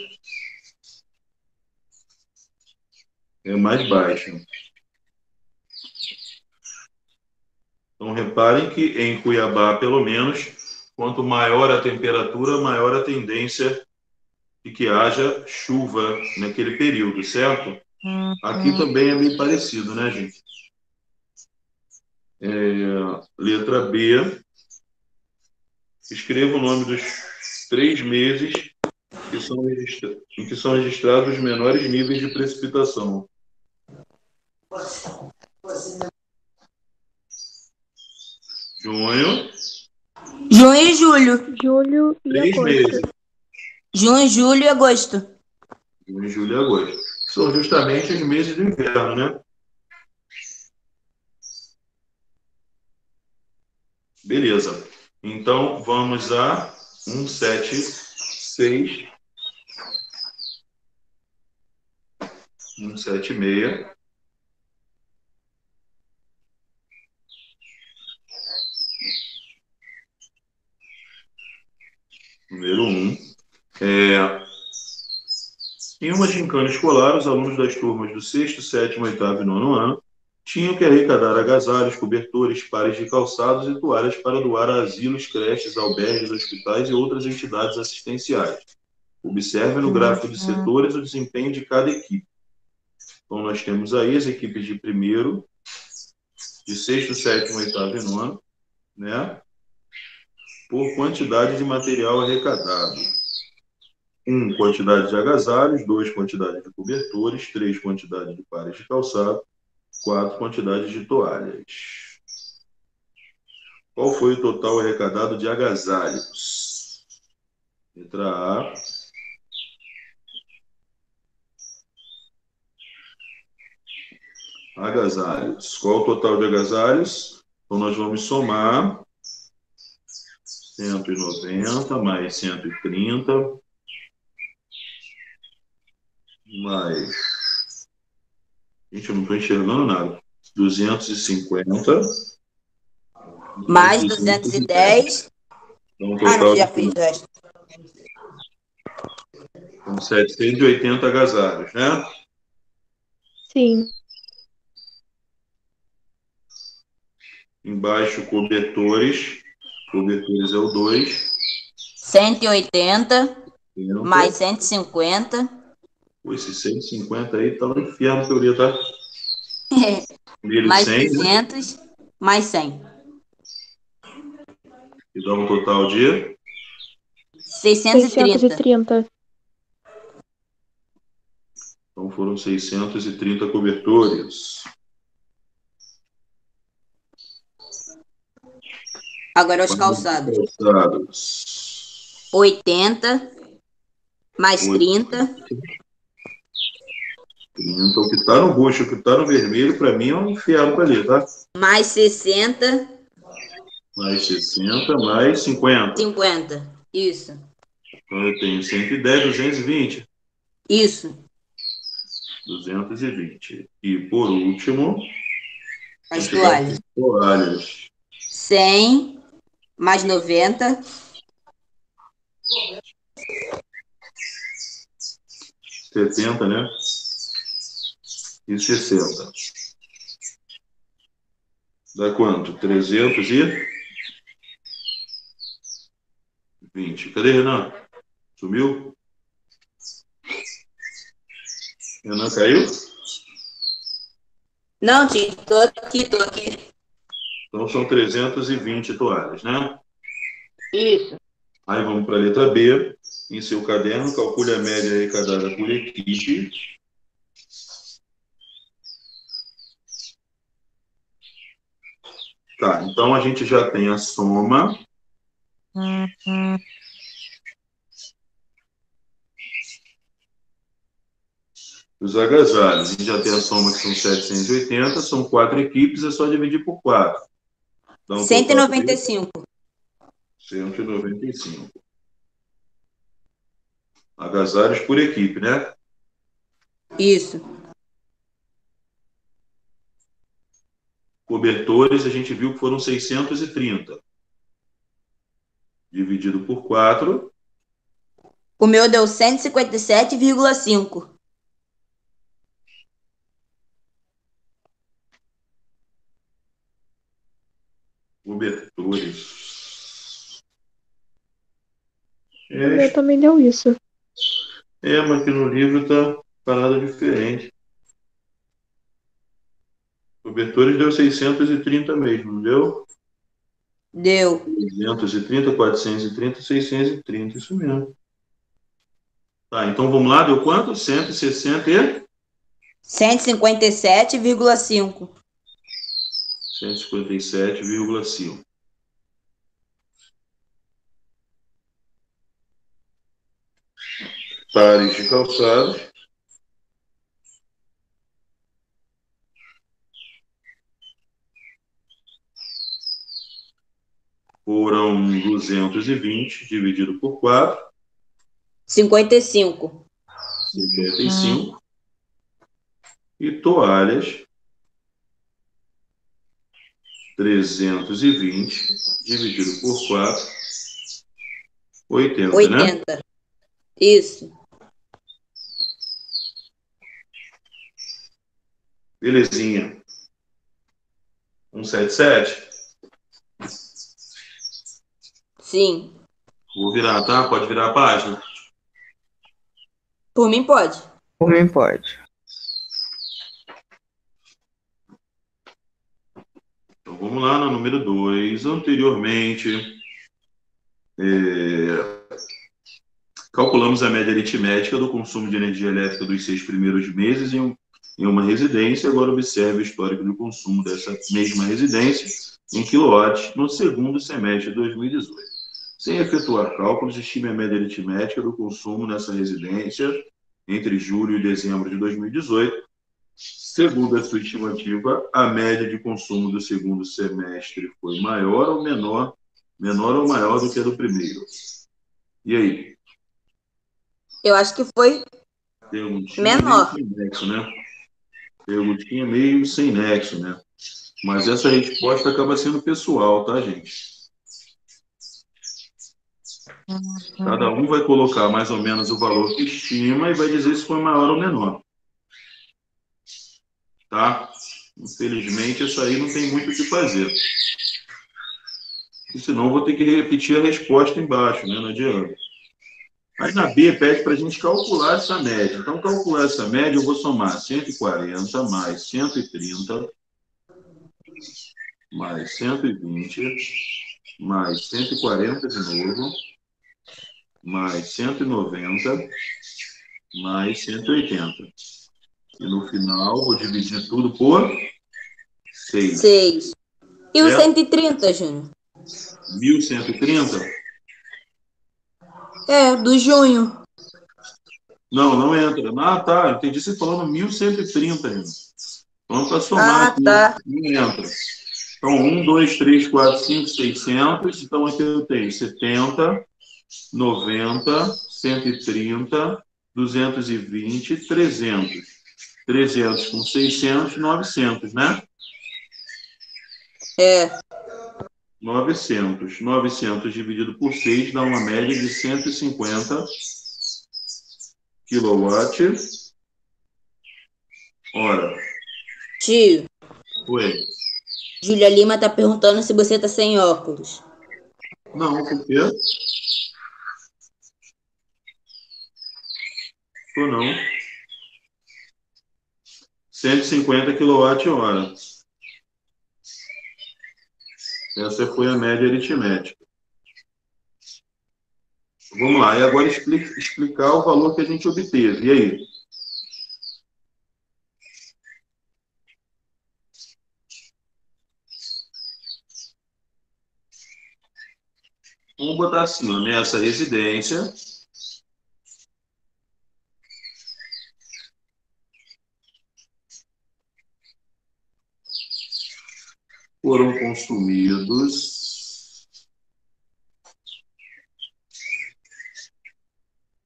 é mais baixa. Então, reparem que em Cuiabá, pelo menos, quanto maior a temperatura, maior a tendência de que haja chuva naquele período, certo? Aqui também é bem parecido, né, gente? Letra B. Escreva o nome dos 3 meses em que são registrados os menores níveis de precipitação. Junho. Junho e julho. Julho e 3 agosto. meses. Junho, julho e agosto. Junho, julho e agosto. São justamente os meses do inverno, né? Beleza. Então, vamos a 176. 176. Número 1. Em uma gincana escolar, os alunos das turmas do 6º, 7º, 8º e 9º ano tinham que arrecadar agasalhos, cobertores, pares de calçados e toalhas para doar a asilos, creches, albergues, hospitais e outras entidades assistenciais. Observe no gráfico de setores o desempenho de cada equipe. Então, nós temos aí as equipes de primeiro, de 6º, 7º, 8º e 9º, né? Por quantidade de material arrecadado. 1, quantidade de agasalhos. 2, quantidade de cobertores. 3, quantidade de pares de calçado. 4, quantidade de toalhas. Qual foi o total arrecadado de agasalhos? Letra A. Agasalhos. Qual o total de agasalhos? Então, nós vamos somar 190 mais 130 mais... Gente, eu não estou enxergando nada. 250 Mais 210. Então, Ah, não, total já de fiz o resto. 780 agasalhos, né? Sim. Embaixo, cobertores. Cobertores é o 2. 180 mais 150. Pô, esse 150 aí tá no inferno, teoria, tá? Primeiro Mais 100, né? 200 mais 100. E dá um total de 630. 630. Então foram 630 cobertores. Agora os calçados. Calçados. 80 mais 30. 30. O que tá no roxo, o que tá no vermelho, para mim é um inferno para ali, tá? Mais 60. Mais 60, mais 50. 50. Isso. Então eu tenho 110, 220. Isso. 220. E por último, As toalhas. toalhas. 100 mais 90. 70, né? E 60. Dá quanto? 320. Cadê Renan? Sumiu? Renan caiu? Não, tio, tô aqui. Então são 320 toalhas, né? Isso. Aí vamos para a letra B. Em seu caderno, calcule a média arrecadada por equipe. Tá, então a gente já tem a soma. Os agasalhos. A gente já tem a soma que são 780, são 4 equipes, é só dividir por 4. Dá um 195. 195. Agasalhos por equipe, né? Isso. Cobertores, a gente viu que foram 630. Dividido por 4. O meu deu 157,5. Cobertores. O meu também deu isso. Mas aqui no livro tá parada diferente. Cobertores deu 630 mesmo, não deu? Deu 330, 430, 630, isso mesmo. Tá, então vamos lá, deu quanto? 160 e 157,5. 157,5. Pares de calçados. Foram 220 dividido por 4, 55. 55. E toalhas, 320 dividido por 4, 80, né? 80. Isso. Belezinha. 177. Sim. Vou virar, tá? Pode virar a página. Por mim, pode. Por mim pode. Então vamos lá no número 2. Anteriormente, calculamos a média aritmética do consumo de energia elétrica dos 6 primeiros meses em uma residência. Agora observe o histórico de consumo dessa mesma residência em quilowatts no segundo semestre de 2018. Sem efetuar cálculos, estime a média aritmética do consumo nessa residência entre julho e dezembro de 2018. Segundo a sua estimativa, a média de consumo do segundo semestre foi maior ou menor ou maior do que a do primeiro? E aí? Eu acho que foi Perguntinha meio menor. sem nexo, né? Perguntinha meio sem nexo, né? Mas essa resposta acaba sendo pessoal, tá, gente? Cada um vai colocar mais ou menos o valor que estima e vai dizer se foi maior ou menor. Tá? Infelizmente, isso aí não tem muito o que fazer. Porque senão eu vou ter que repetir a resposta embaixo, né? Não adianta. Aí na B pede para a gente calcular essa média. Então, calcular essa média, eu vou somar 140 mais 130 mais 120 mais 140 de novo mais 190 mais 180. E no final, vou dividir tudo por 6. 6. E o Certo? 130, Júnior? 1.130? Do junho. Não, não entra. Ah, tá. Entendi você falando 1.130 ainda. Vamos para somar Ah, aqui. tá. Não entra. Então, 1, 2, 3, 4, 5, 600. Então, aqui eu tenho 70, 90, 130, 220, 300. 300 com 600, 900, né? 900. 900 dividido por 6 dá uma média de 150 quilowatts. Ora, Tio, foi. Júlia Lima tá perguntando se você tá sem óculos. Não, por quê? Ou não. 150 kWh. Essa foi a média aritmética. Vamos lá, e agora explicar o valor que a gente obteve. E aí? Vamos botar assim, ó, nessa residência, foram consumidos,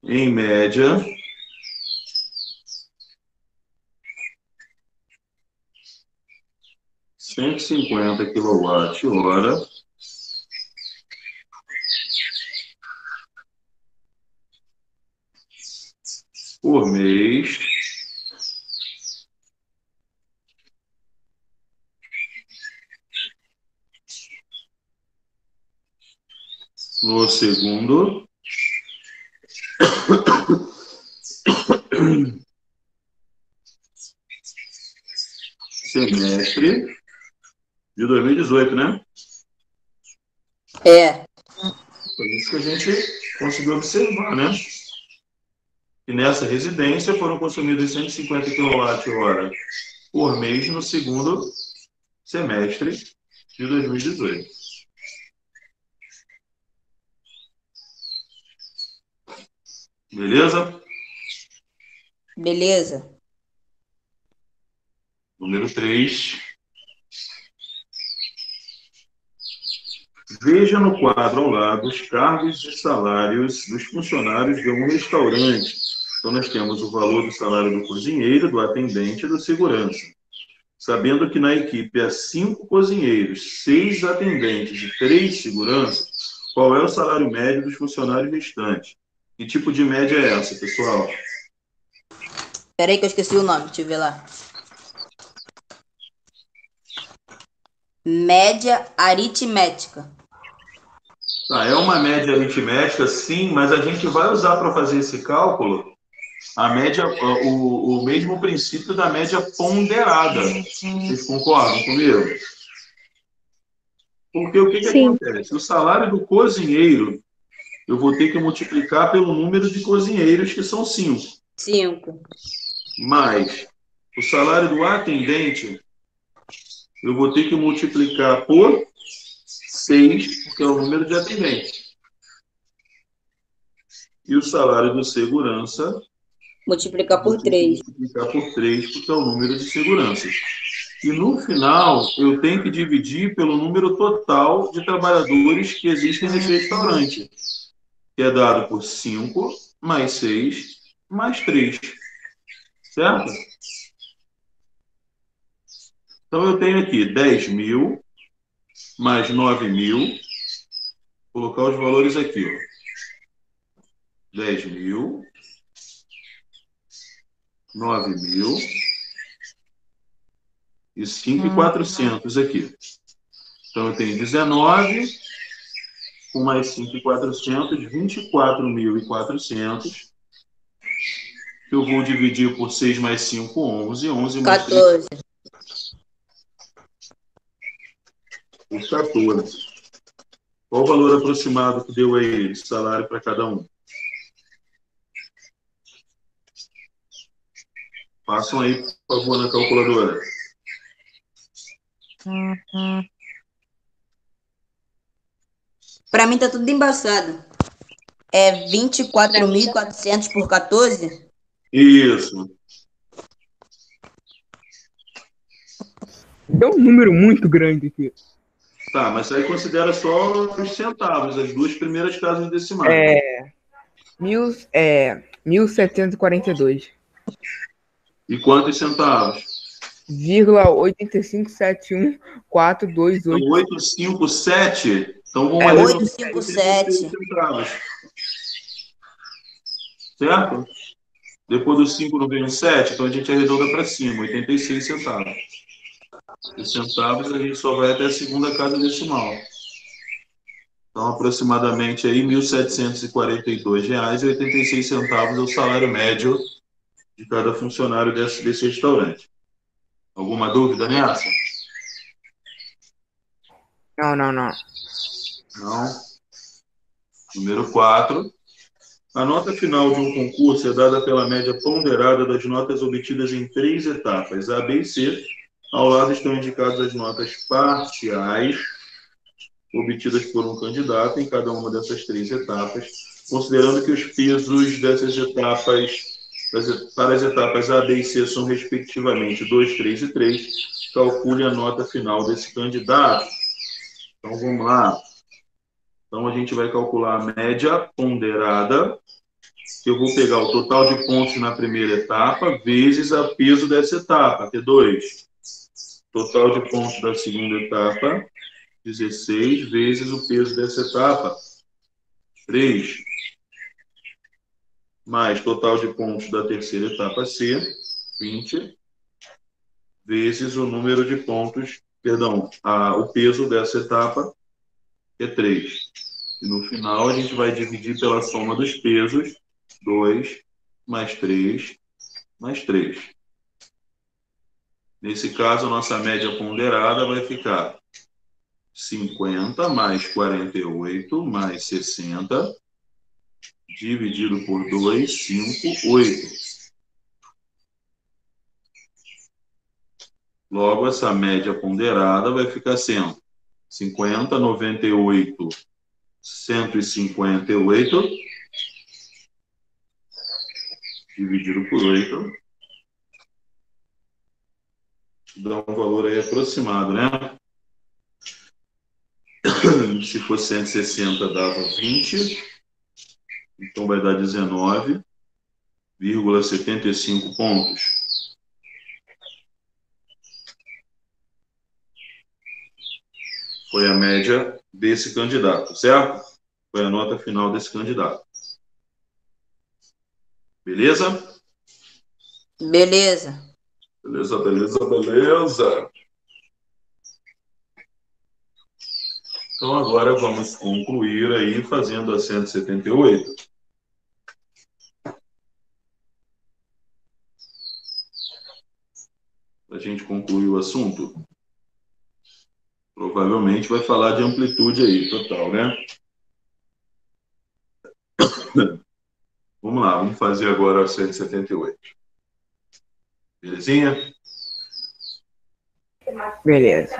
em média, 150 kWh por mês no segundo semestre de 2018, né? É. Foi isso que a gente conseguiu observar, né? E nessa residência foram consumidos 150 kWh por mês no segundo semestre de 2018. Beleza? Beleza. Número 3. Veja no quadro ao lado os cargos e salários dos funcionários de um restaurante. Então, nós temos o valor do salário do cozinheiro, do atendente e do segurança. Sabendo que na equipe há 5 cozinheiros, 6 atendentes e 3 seguranças, qual é o salário médio dos funcionários restantes? Que tipo de média é essa, pessoal? Peraí que eu esqueci o nome, deixa eu ver lá. Média aritmética. Tá, é uma média aritmética, sim, mas a gente vai usar para fazer esse cálculo a média, o mesmo princípio da média ponderada. Vocês concordam comigo? Porque o que Sim. acontece? O salário do cozinheiro, eu vou ter que multiplicar pelo número de cozinheiros, que são 5. 5. Mais o salário do atendente, eu vou ter que multiplicar por 6, porque é o número de atendentes. E o salário do segurança, Multiplicar por 3. multiplicar por 3, porque é o número de seguranças. E no final, eu tenho que dividir pelo número total de trabalhadores que existem nesse restaurante, que é dado por 5, mais 6, mais 3. Certo? Então, eu tenho aqui 10.000 mais 9.000. Vou colocar os valores aqui, ó. 10.000, 9.000 e 5.400 aqui. Então, eu tenho 19, com mais 5.400, 24.400. Eu vou dividir por 6 mais 5, 11. 11 mais 3, 14. por 14. Qual o valor aproximado que deu aí de salário para cada um? Façam aí, por favor, na calculadora. Pra mim tá tudo embaçado. É 24.400 por 14? Isso. Deu um número muito grande aqui. Tá, mas aí considera só os centavos, as duas primeiras casas decimais. 1.742. E quantos centavos? 0,8571428. Então, 857. Então, vamos É ali 857. centavos. Certo? Depois do 5 não vem um 7, então a gente arredonda para cima, 86 centavos. Os centavos a gente só vai até a segunda casa decimal. Então, aproximadamente aí, R$ 1.742,86 é o salário médio de cada funcionário desse restaurante. Alguma dúvida nessa? Não. Não. Número 4. A nota final de um concurso é dada pela média ponderada das notas obtidas em 3 etapas, A, B e C. Ao lado estão indicadas as notas parciais obtidas por um candidato em cada uma dessas 3 etapas, considerando que os pesos dessas etapas, para as etapas A, B e C, são respectivamente 2, 3 e 3, calcule a nota final desse candidato. Então, vamos lá. Então, a gente vai calcular a média ponderada. Eu vou pegar o total de pontos na primeira etapa, vezes o peso dessa etapa, que é 2. Total de pontos da segunda etapa, 16 vezes o peso dessa etapa, 3. Mais total de pontos da terceira etapa C, 20, vezes o número de pontos, perdão, o peso dessa etapa, que é 3. E no final a gente vai dividir pela soma dos pesos, 2 mais 3 mais 3. Nesse caso, a nossa média ponderada vai ficar 50 mais 48 mais 60, dividido por 2, 5, 8. Logo, essa média ponderada vai ficar sendo 50, 98, 158, dividido por 8, dá um valor aí aproximado, né? Se for 160, dava 20, então vai dar 19,75 pontos. Foi a média desse candidato, certo? Foi a nota final desse candidato. Beleza? Beleza. Beleza, beleza, beleza. Então agora vamos concluir aí fazendo a 178. A gente concluir o assunto. Provavelmente vai falar de amplitude aí, total, né? Vamos lá, vamos fazer agora a 178. Belezinha? Beleza.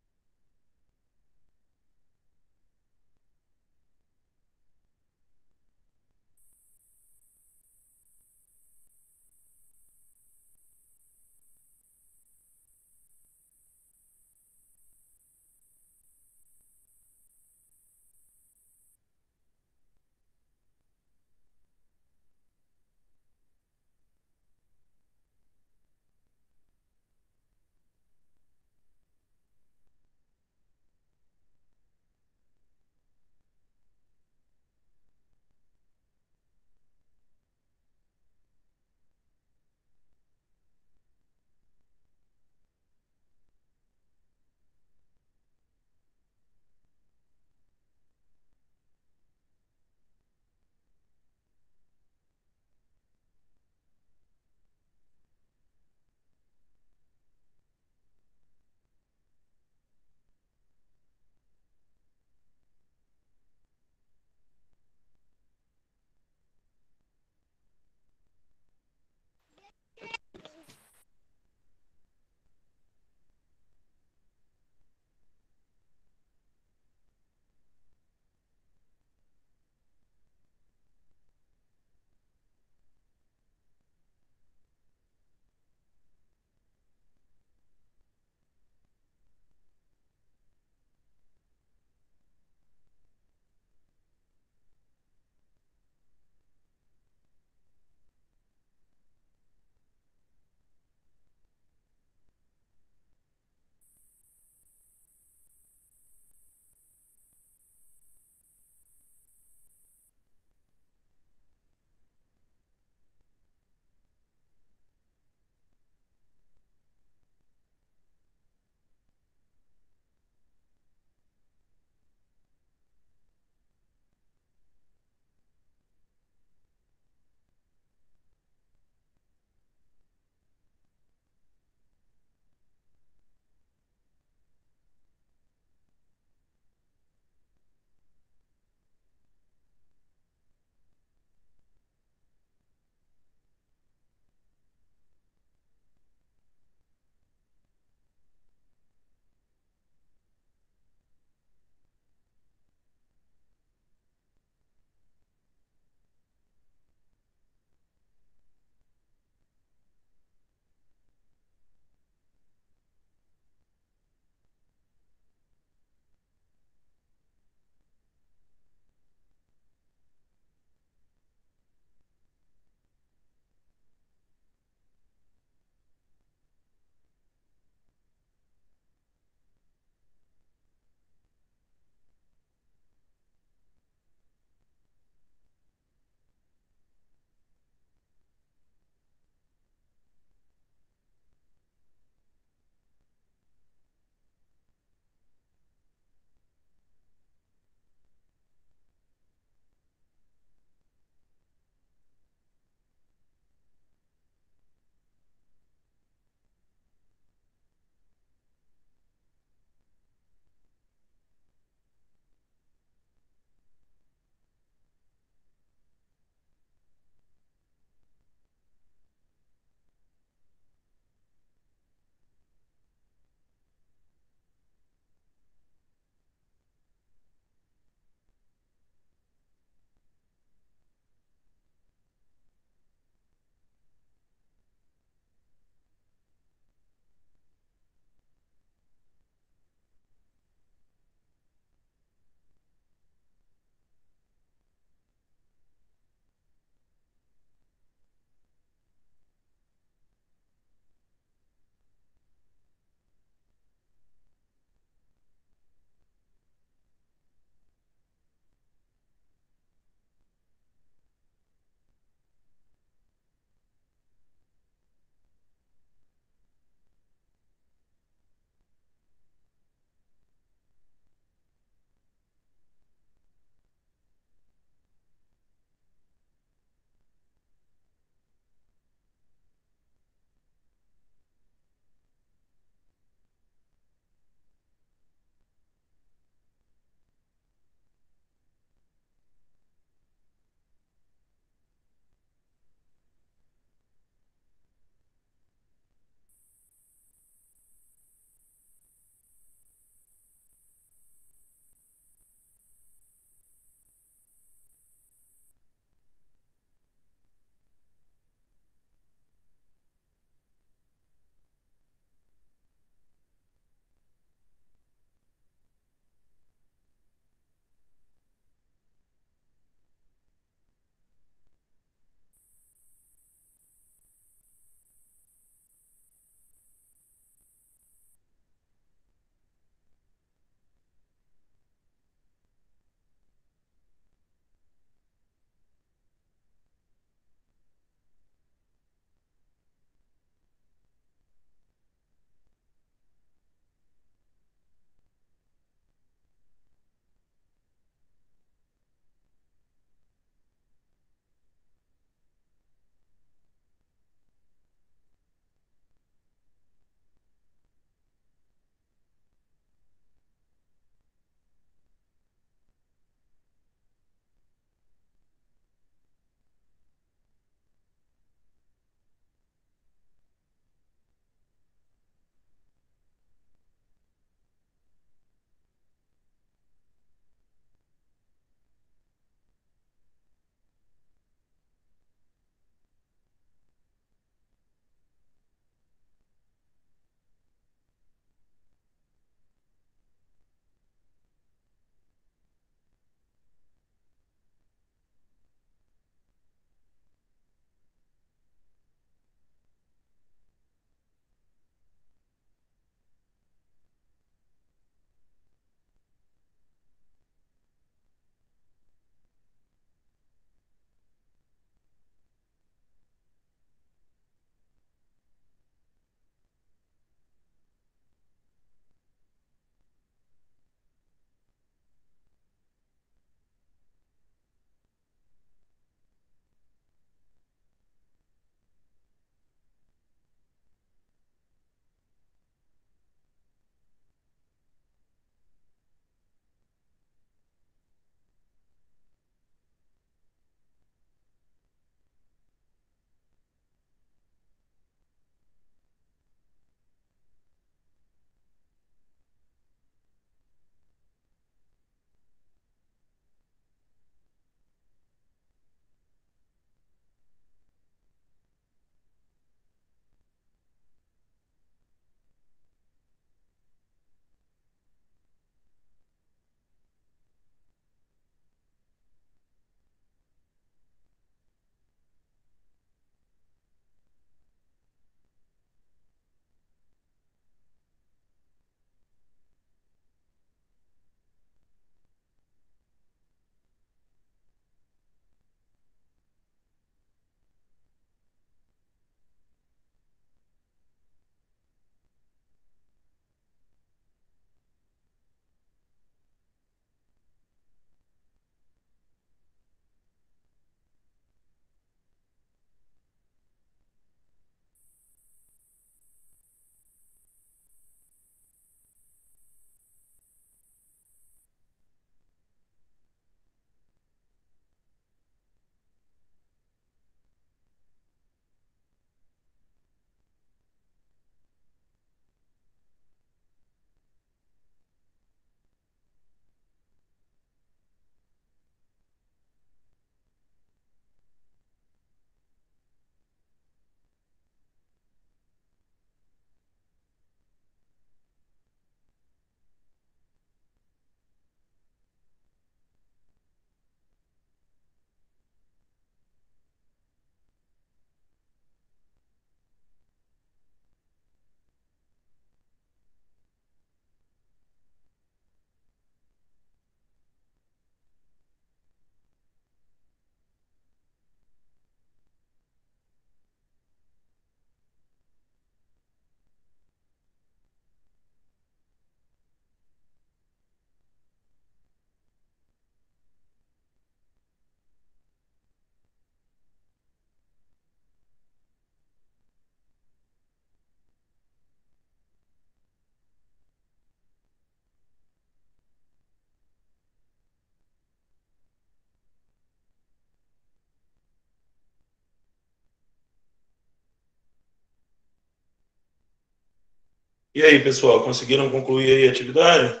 E aí, pessoal, conseguiram concluir aí a atividade?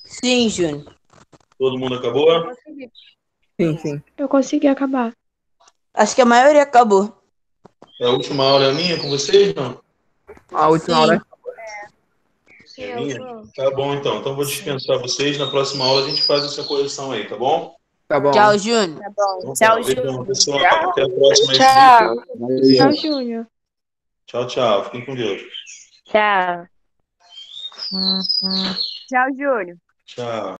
Sim, Júnior. Todo mundo acabou? Sim, sim. Eu consegui acabar. Acho que a maioria acabou. A última aula é minha com vocês, não? A última Sim. aula. É minha? Tá bom, então. Então vou dispensar vocês. Na próxima aula a gente faz essa correção aí, tá bom? Tá bom. Tchau, Júnior. Então, Tchau, tá. Beijão, Júnior. pessoal. Até a próxima aí. Tchau. Tchau, Júnior. Tchau, tchau. Fiquem com Deus. Tchau. Tchau, Júnior. Tchau.